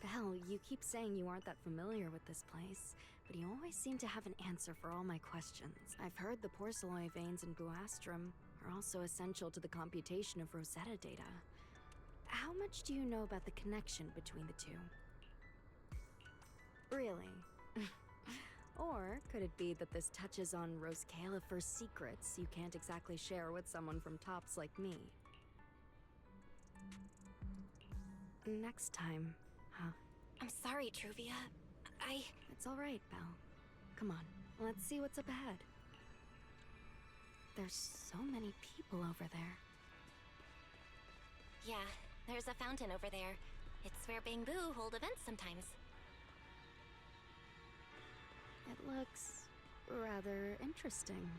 Belle, you keep saying you aren't that familiar with this place, but you always seem to have an answer for all my questions. I've heard the porcelloi veins in Buastrum are also essential to the computation of Rosetta data. How much do you know about the connection between the two? Really? Or could it be that this touches on Rose Califer's secrets you can't exactly share with someone from Tops like me? Next time, huh? I'm sorry, Truvia. It's all right, Belle. Come on, let's see what's up ahead. There's so many people over there. Yeah, there's a fountain over there. It's where Bangbu hold events sometimes. It looks rather interesting.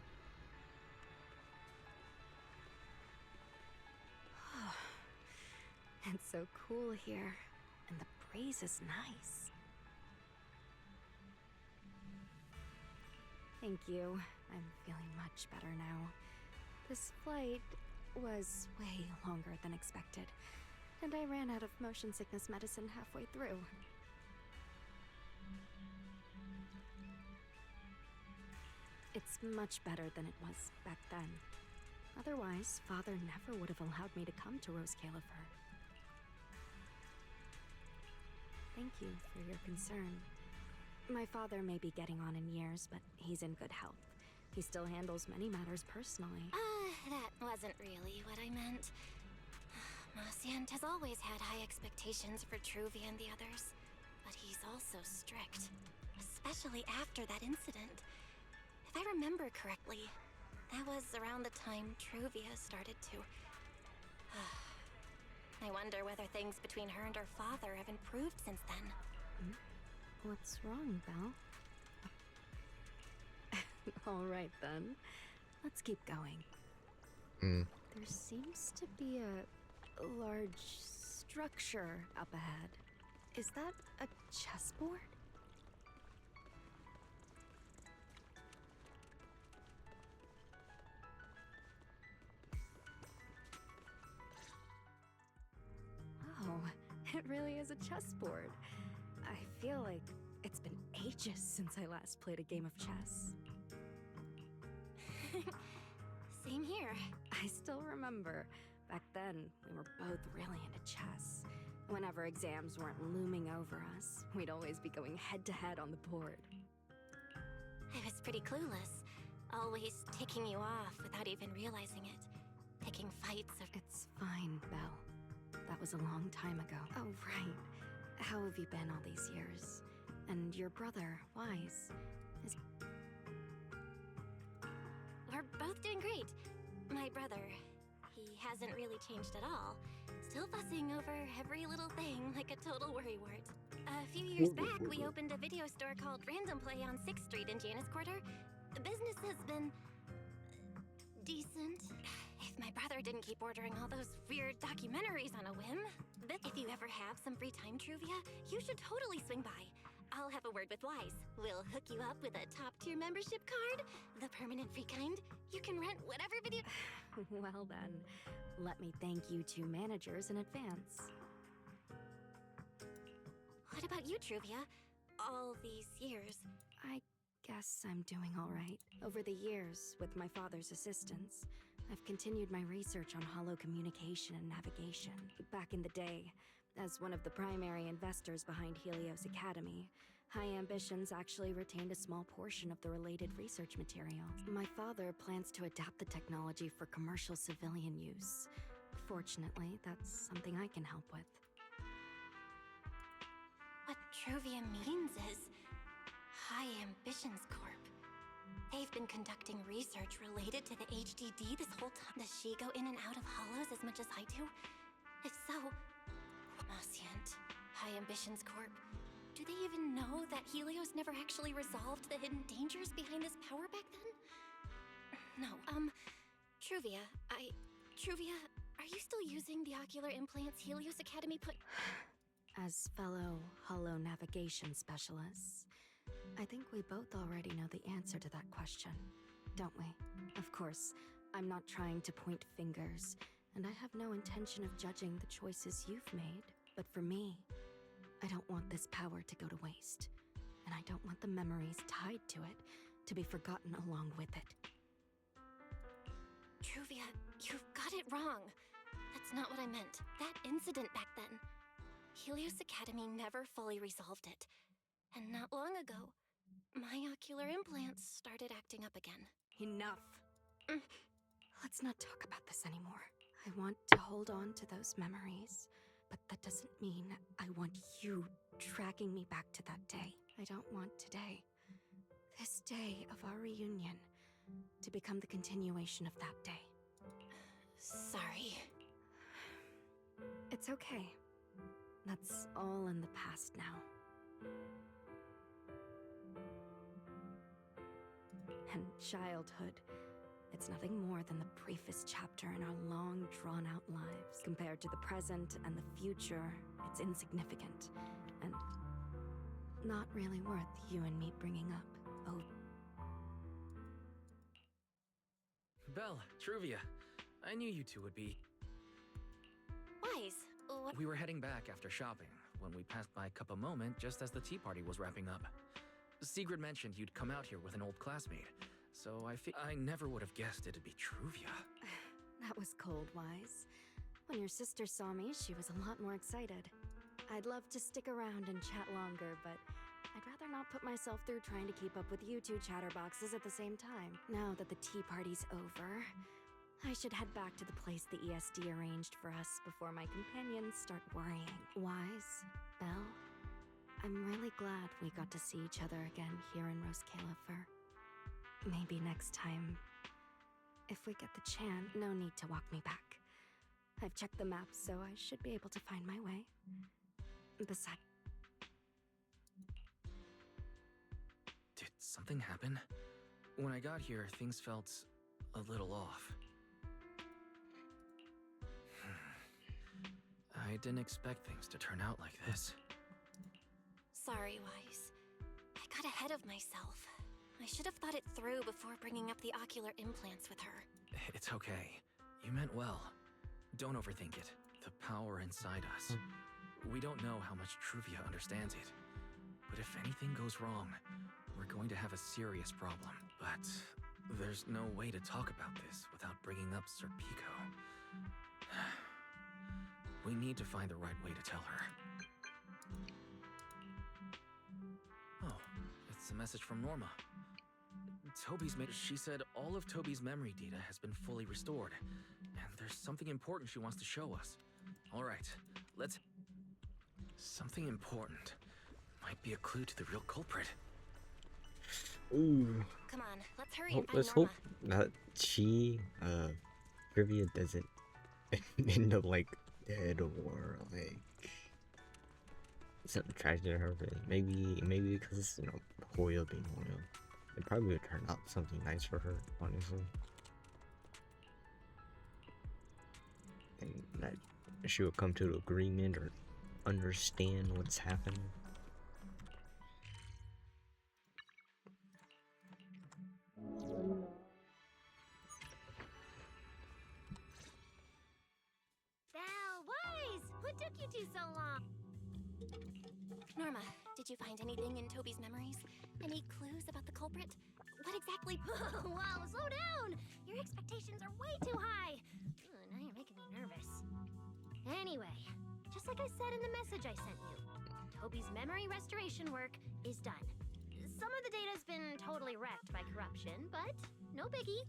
It's so cool here, and the breeze is nice. Thank you. I'm feeling much better now. This flight was way longer than expected, and I ran out of motion sickness medicine halfway through. It's much better than it was back then. Otherwise, Father never would have allowed me to come to Rose Califer. Thank you for your concern. My father may be getting on in years, but he's in good health. He still handles many matters personally. That wasn't really what I meant. Marciant has always had high expectations for Truvia and the others, but he's also strict, especially after that incident. If I remember correctly, that was around the time Truvia started to... I wonder whether things between her and her father have improved since then. What's wrong, Belle? All right, then. Let's keep going. There seems to be a large structure up ahead. Is that a chessboard? Oh, it really is a chessboard. I feel like it's been ages since I last played a game of chess. Same here. I still remember. Back then, we were both really into chess. Whenever exams weren't looming over us, we'd always be going head-to-head on the board. I was pretty clueless. Always ticking you off without even realizing it. Picking fights of... It's fine, Belle. That was a long time ago. Oh, right. How have you been all these years? And your brother, Wise, is... We're both doing great. My brother, he hasn't really changed at all. Still fussing over every little thing like a total worrywart. A few years back, we opened a video store called Random Play on 6th Street in Janus Quarter. The business has been... decent. If my brother didn't keep ordering all those weird documentaries on a whim. But if you ever have some free time, Truvia, you should totally swing by. I'll have a word with Wise. We'll hook you up with a top-tier membership card, the permanent free kind. You can rent whatever video... Well then, let me thank you two managers in advance. What about you, Truvia? All these years. I guess I'm doing all right. Over the years, with my father's assistance, I've continued my research on holo communication and navigation. Back in the day, as one of the primary investors behind Helios Academy, High Ambitions actually retained a small portion of the related research material. My father plans to adapt the technology for commercial civilian use. Fortunately, that's something I can help with. What Truvia means is High Ambitions Corp. They've been conducting research related to the HDD this whole time. Does she go in and out of holos as much as I do? If so, Marciant, High Ambitions Corp. Do they even know that Helios never actually resolved the hidden dangers behind this power back then? No, Truvia, Truvia, are you still using the ocular implants Helios Academy put... As fellow holo navigation specialists, I think we both already know the answer to that question. don't we? Of course, I'm not trying to point fingers, and I have no intention of judging the choices you've made. But for me, I don't want this power to go to waste. And I don't want the memories tied to it to be forgotten along with it. Truvia, you've got it wrong. That's not what I meant. That incident back then. Helios Academy never fully resolved it. And not long ago, my ocular implants started acting up again. Enough. Let's not talk about this anymore. I want to hold on to those memories, but that doesn't mean I want you tracking me back to that day. I don't want today, this day of our reunion, to become the continuation of that day. Sorry. It's okay. That's all in the past now. And childhood, it's nothing more than the briefest chapter in our long, drawn-out lives. Compared to the present and the future, it's insignificant, and not really worth you and me bringing up. Oh. Belle, Truvia, I knew you two would be. Wise, what? We were heading back after shopping when we passed by Cup a Moment just as the tea party was wrapping up. Sigrid mentioned you'd come out here with an old classmate, so I never would have guessed it'd be Truvia. That was cold, Wise. When your sister saw me, she was a lot more excited. I'd love to stick around and chat longer, but I'd rather not put myself through trying to keep up with you two chatterboxes at the same time. Now that the tea party's over, I should head back to the place the ESD arranged for us before my companions start worrying. Wise, Belle, I'm really glad we got to see each other again here in Rose Califer. Maybe next time, if we get the chance, no need to walk me back. I've checked the map, so I should be able to find my way. Besides... Did something happen? When I got here, things felt a little off. I didn't expect things to turn out like this. Sorry, Wise. I got ahead of myself. I should have thought it through before bringing up the ocular implants with her. It's okay. You meant well. Don't overthink it. The power inside us. We don't know how much Truvia understands it. But if anything goes wrong, we're going to have a serious problem. But there's no way to talk about this without bringing up Sir Pico. We need to find the right way to tell her. Oh, it's a message from Norma. She said all of Toby's memory data has been fully restored, and there's something important she wants to show us. All right, let's... Something important. Might be a clue to the real culprit. Ooh. Come on, let's hurry and find Let's Norma. hope that Trivia doesn't end up like dead or like something tragic to her. Maybe because Hoyle being Hoyle, it probably would turn out something nice for her, honestly. And that she would come to an agreement or understand what's happening. Belle, Wise! What took you two so long? Norma, did you find anything in Toby's memories? Any clues about the culprit? What exactly? Wow, slow down! Your expectations are way too high! Now you're making me nervous. Anyway, just like I said in the message I sent you, Toby's memory restoration work is done. Some of the data's been totally wrecked by corruption, but no biggie.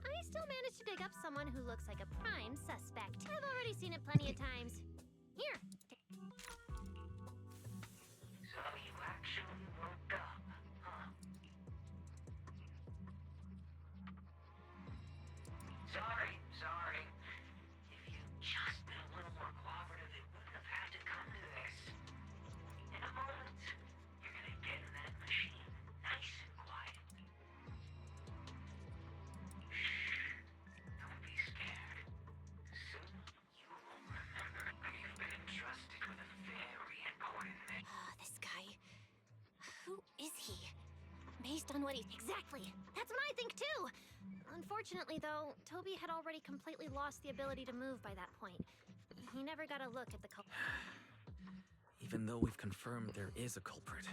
I still managed to dig up someone who looks like a prime suspect. I've already seen it plenty of times. Here. So you actually woke up, huh? Sorry. If you'd just been a little more cooperative, it wouldn't have had to come to this. In a moment, you're gonna get in that machine, nice and quiet. Shh. Don't be scared. Soon you will remember you've been entrusted with a very just done what he... Exactly. That's what I think too. Unfortunately, though, Toby had already completely lost the ability to move by that point. He never got a look at the culprit. Even though we've confirmed there is a culprit,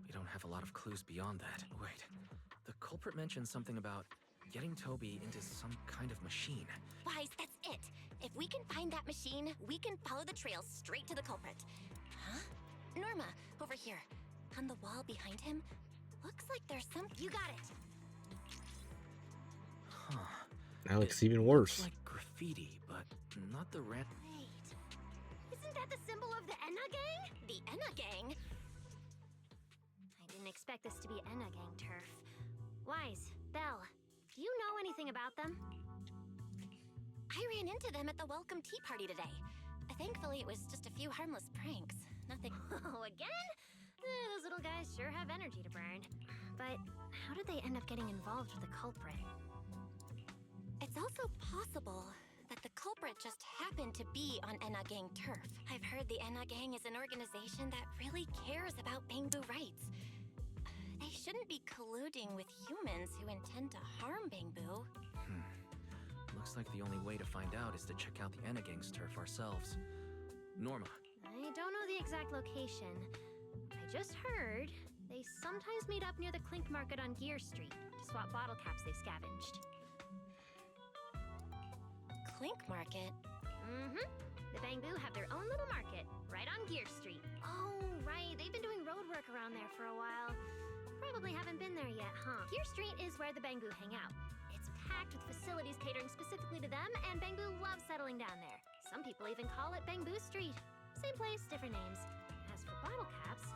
we don't have a lot of clues beyond that. Wait, the culprit mentioned something about getting Toby into some kind of machine. Wise, that's it. If we can find that machine, we can follow the trail straight to the culprit. Huh? Norma, over here. On the wall behind him, looks like there's some... You got it. Huh. That looks even worse. It's like graffiti, but not the red. Wait. Isn't that the symbol of the Enna Gang? The Enna Gang? I didn't expect this to be Enna Gang turf. Wise, Belle, do you know anything about them? I ran into them at the welcome tea party today. Thankfully, it was just a few harmless pranks. Nothing... Oh, again? Those little guys sure have energy to burn. But how did they end up getting involved with the culprit? It's also possible that the culprit just happened to be on Enna Gang turf. I've heard the Enna Gang is an organization that really cares about Bangbu rights. They shouldn't be colluding with humans who intend to harm Bangbu. Looks like the only way to find out is to check out the Enna Gang's turf ourselves. Norma. I don't know the exact location. I just heard they sometimes meet up near the Clink Market on Gear Street to swap bottle caps they scavenged. Clink Market? Mm-hmm. The Bangbu have their own little market, right on Gear Street. Oh, right. They've been doing road work around there for a while. Probably haven't been there yet, huh? Gear Street is where the Bangbu hang out. It's packed with facilities catering specifically to them, and Bangbu loves settling down there. Some people even call it Bangbu Street. Same place, different names. As for bottle caps,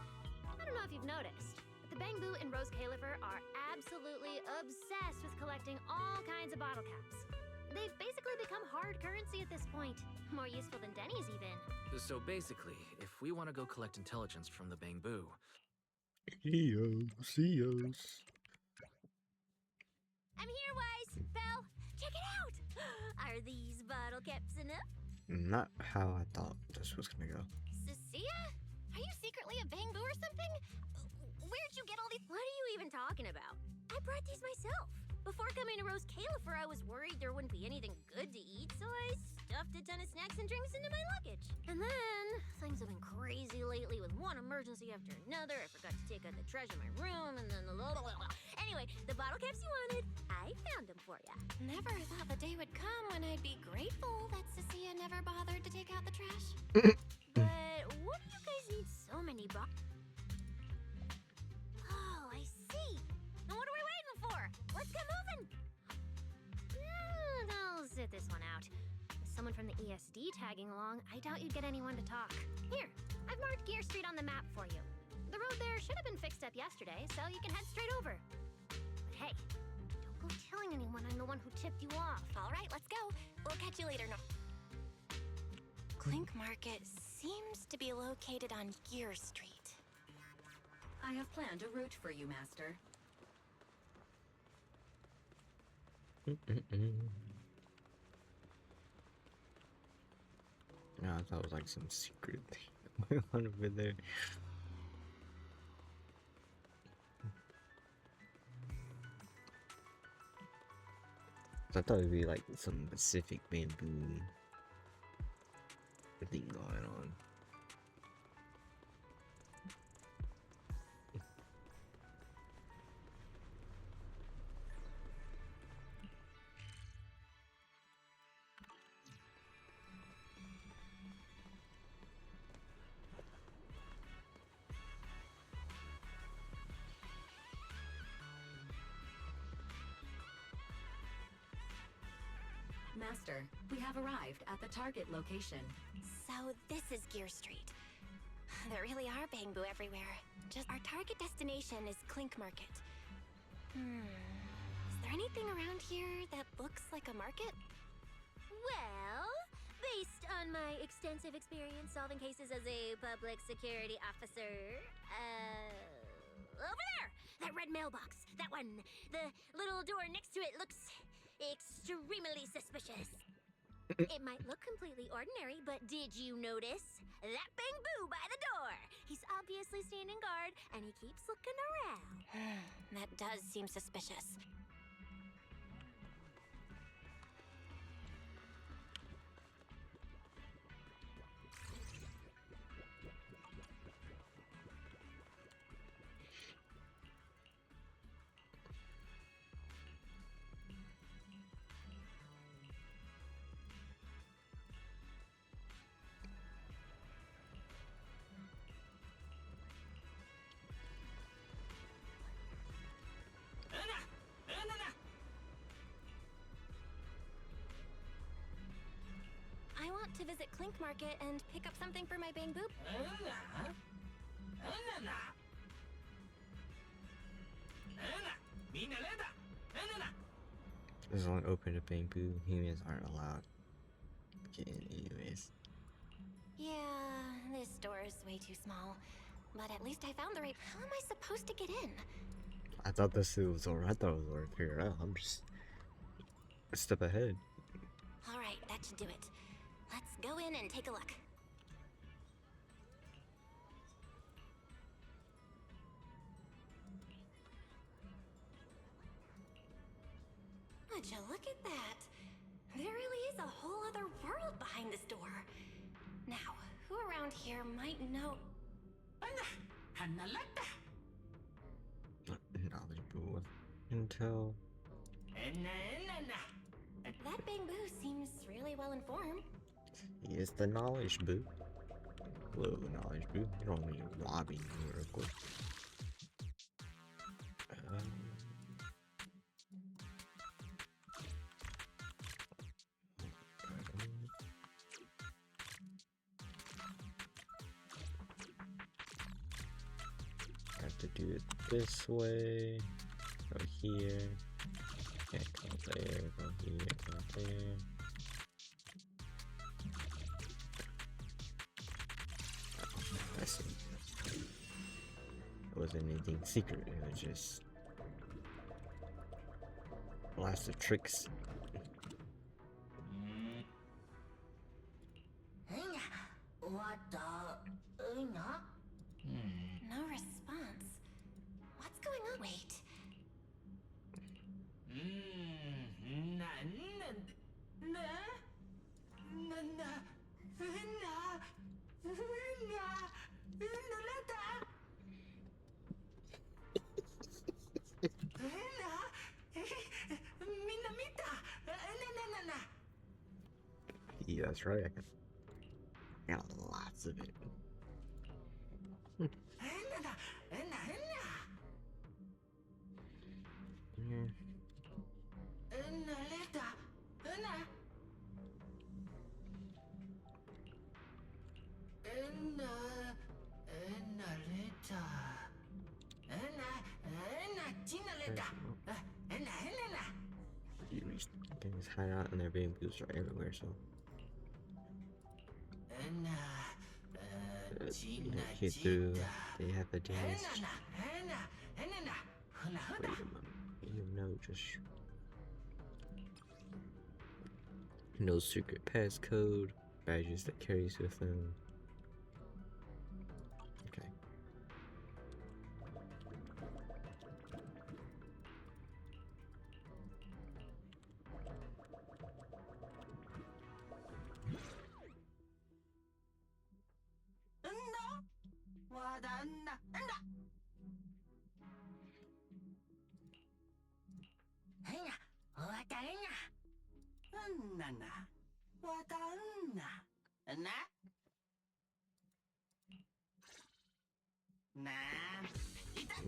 I don't know if you've noticed, but the Bangbu and Rose Califer are absolutely obsessed with collecting all kinds of bottle caps. They've basically become hard currency at this point. More useful than Denny's, even. So basically, if we want to go collect intelligence from the Bangbu... Eos. I'm here, Wise! Belle, check it out! Are these bottle caps enough? Not how I thought this was gonna go. Cecilia? Are you secretly a Bangbu or something? Where'd you get all these... What are you even talking about? I brought these myself. Before coming to Rose Califer, I was worried there wouldn't be anything good to eat, so I stuffed a ton of snacks and drinks into my luggage. And then, things have been crazy lately with one emergency after another. I forgot to take out the trash in my room, and then Anyway, the bottle caps you wanted, I found them for ya. Never thought the day would come when I'd be grateful that Cecilia never bothered to take out the trash. But what do you guys need so many Oh, I see. Now what are we waiting for? Let's get moving. I'll sit this one out. With someone from the ESD tagging along, I doubt you'd get anyone to talk. Here, I've marked Gear Street on the map for you. The road there should have been fixed up yesterday, so you can head straight over. But hey, don't go telling anyone I'm the one who tipped you off. All right, let's go. We'll catch you later. No. Clink Market seems to be located on Gear Street. I have planned a route for you, Master. Yeah, I thought it was like some secret thing going on over there. I thought it'd be like some Pacific bamboo thing going on. Master, we have arrived at the target location. So this is Gear Street. There really are Bangbu everywhere. Just our target destination is Clink Market. Is there anything around here that looks like a market? Well, based on my extensive experience solving cases as a public security officer, over there! That red mailbox! That one! The little door next to it looks extremely suspicious. It might look completely ordinary, but did you notice? That Bangbu by the door! He's obviously standing guard, and he keeps looking around. That does seem suspicious. I want to visit Clink Market and pick up something for my Bang Boop. As long as open to bamboo, humans aren't allowed to get in anyways. Yeah, this store is way too small. But at least I found the right... How am I supposed to get in? I thought this was alright. I thought it was already figured out. I'm just a step ahead. Alright, that should do it. Let's go in and take a look. Would you look at that? There really is a whole other world behind this door. Now, who around here might know... Knowledgeable intel. That bamboo seems really well informed. He is the knowledge boo. Hello, knowledge boo. You don't need to lobby me real quick. Have to do it this way. Go here. Can't go there. Go here. Go there. I see. It wasn't anything secret, it was just lots of tricks. No response. What's going on? Wait. Yeah, that's right. I got lots of it. They just hide out and their bamboos are everywhere, so. Hit through, they have a dance. Wait a moment, you know, just no secret passcode, badges that carries with them. Okay.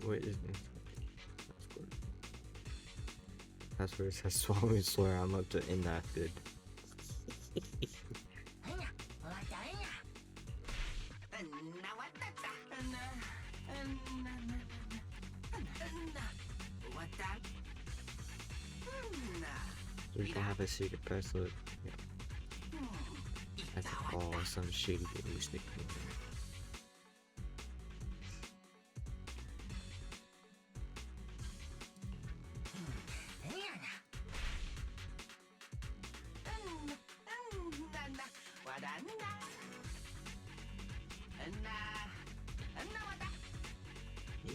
Wait, that's where it says swallow swear I'm up to in that good. We can have a secret password. Yeah. I can call some shady English nickname.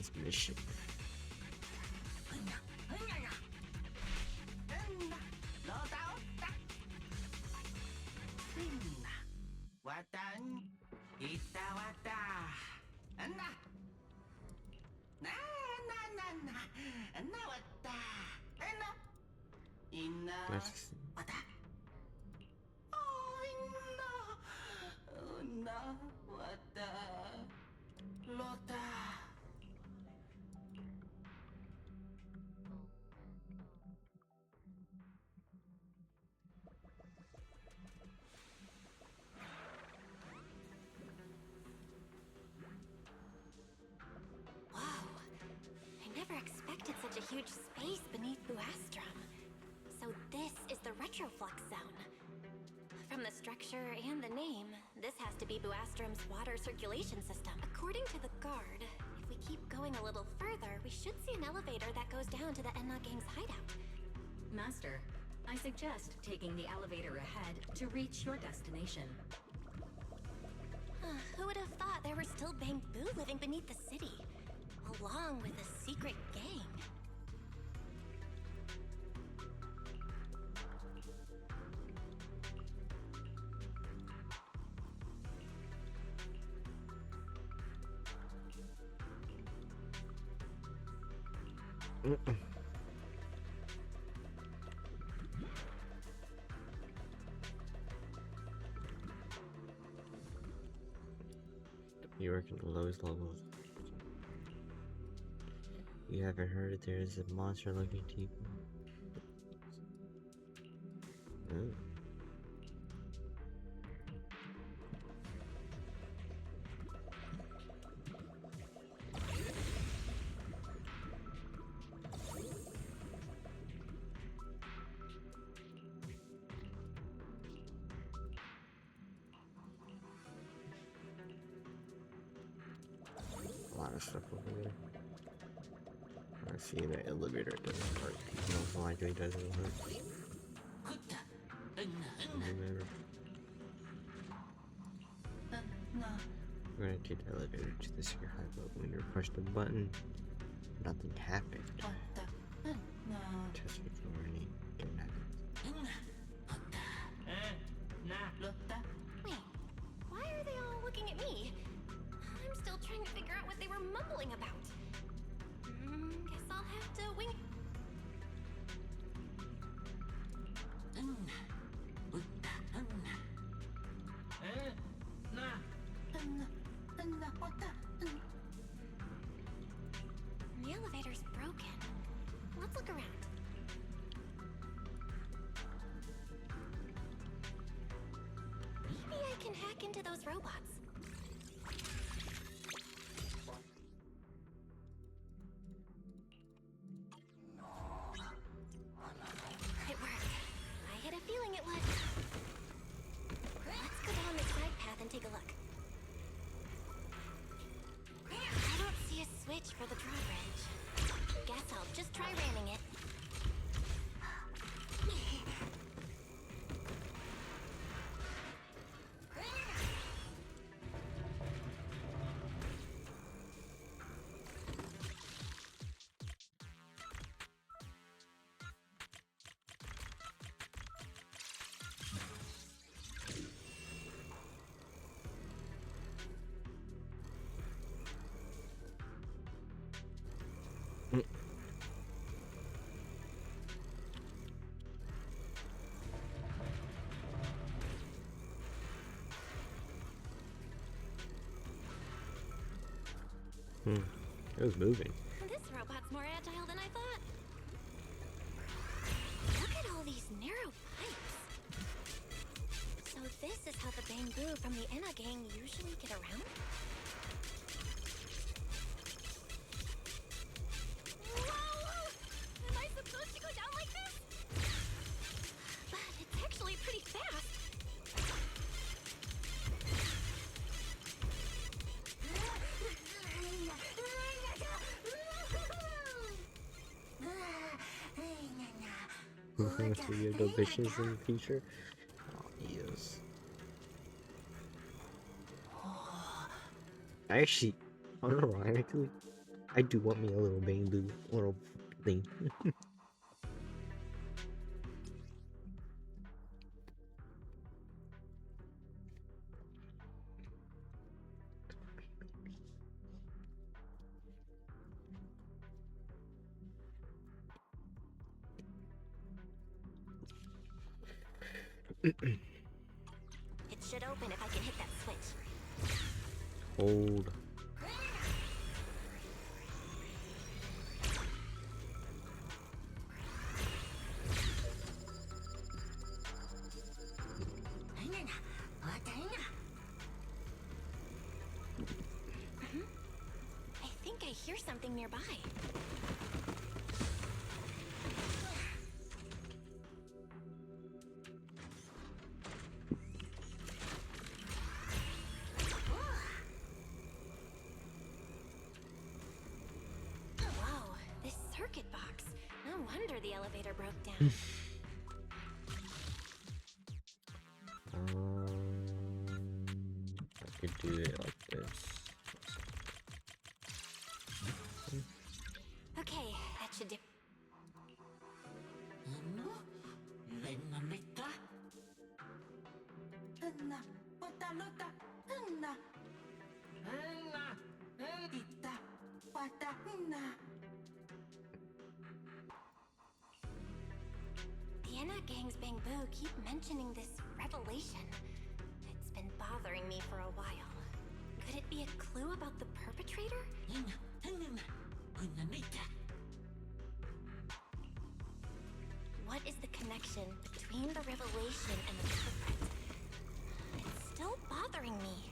transmission. That's Whoa. I never expected such a huge space beneath Buastrum. So this is the Retroflux zone. From the structure and the name, this has to be Buastrum's water circulation system. According to the guard, if we keep going a little further, we should see an elevator that goes down to the Enna Gang's hideout. Master, I suggest taking the elevator ahead to reach your destination. Who would have thought there were still Bamboo living beneath the city, along with a secret gang? You work in the lowest levels. You haven't heard that there's a monster looking to you. Oh. A lot of stuff over there. I see the elevator doesn't work. You know why it doesn't work? Remember? We're gonna take the elevator to the secret hideout. When you push the button, nothing happened. Test authority. Didn't happen. Wait, why are they all looking at me? I'm still trying to figure out what they were mumbling about. Guess I'll have to wing it. The elevator's broken. Let's look around. Maybe I can hack into those robots. It worked. I had a feeling it would. Let's go down this side path and take a look. I don't see a switch for the drawbridge. Guess I'll just try ramming it. It was moving. This robot's more agile than I thought. Look at all these narrow pipes. So this is how the Bamboo from the Enna gang usually get around? Whoa! Am I supposed to go down like this? But it's actually pretty fast. Weirdo bitches in the future. Oh, yes. Actually, unironically, I do want me a little bamboo, little thing. It should open if I can hit that switch. Hold. I think I hear something nearby. Whoa, this circuit box. No wonder the elevator broke down. I could do it like this. Okay, that should do. The Enna Gang's Bamboo keep mentioning this revelation. It's been bothering me for a while. Could it be a clue about the perpetrator? What is the connection between the revelation and the culprit? It's still bothering me.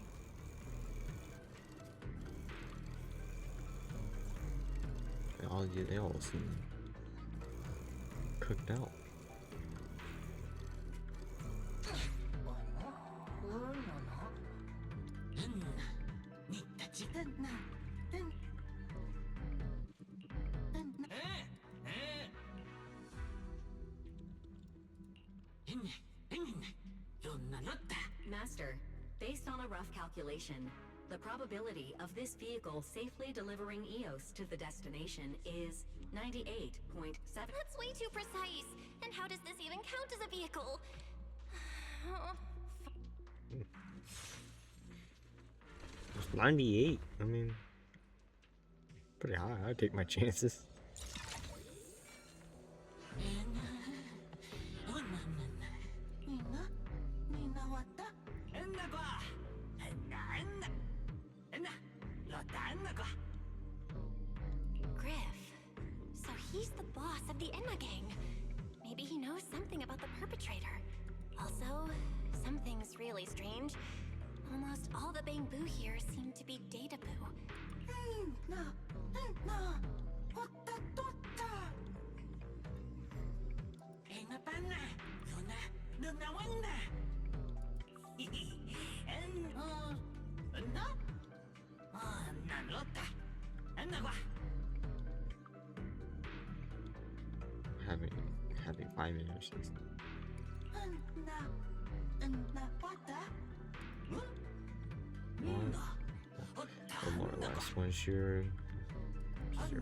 They all seem cooked out. Master, based on a rough calculation, the probability of this vehicle safely delivering EOS to the destination is 98.7. That's way too precise. And how does this even count as a vehicle? It's 98. I mean, pretty high. I'd take my chances. Griff. So he's the boss of the Enna Gang. Maybe he knows something about the perpetrator. Also, something's really strange. Almost all the Bamboo here seem to be Data Boo. Having 5 minutes. Or more or less once you're okay.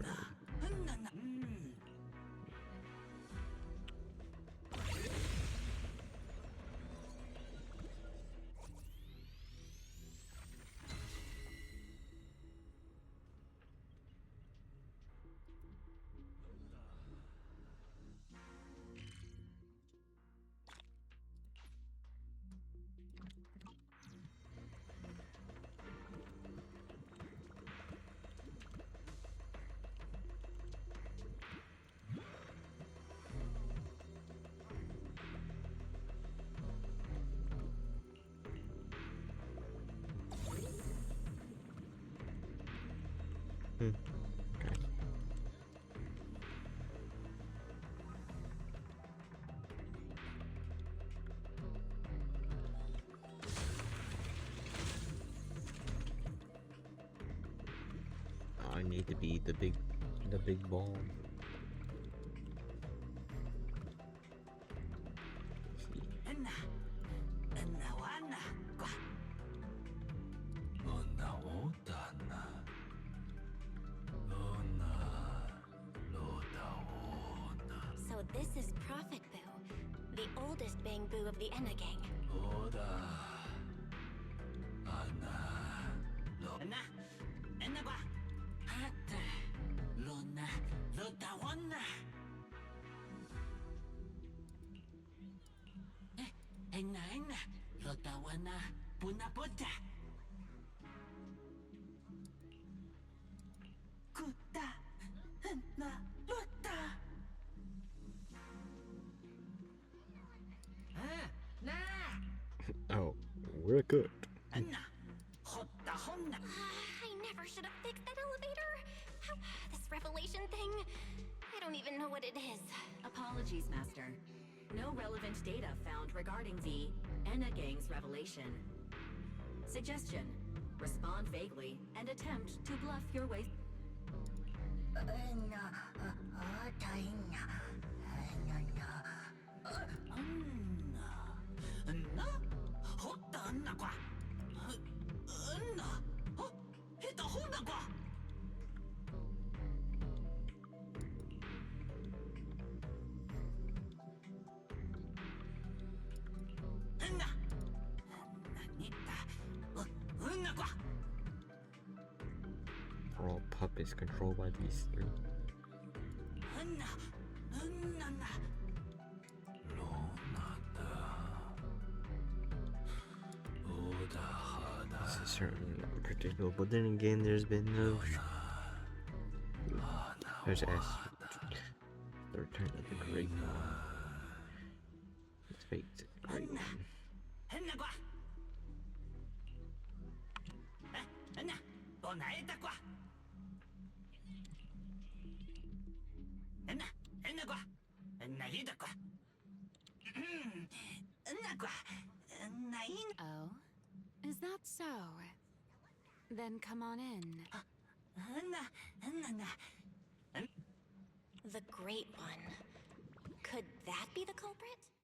I need to be the big ball. This is Prophet Boo, the oldest Bang Boo of the Enna gang. Oh, we're good. I never should have fixed that elevator. This revelation thing, I don't even know what it is. Apologies, Master. No relevant data found regarding the Enna Gang's revelation. Suggestion: respond vaguely and attempt to bluff your way. We're all puppets controlled by these three. This is certainly unpredictable, but then again, there's been no. There's the return of the Great One. Let's face it, the Great One. Oh? Is that so? Then come on in. The Great One. Could that be the culprit?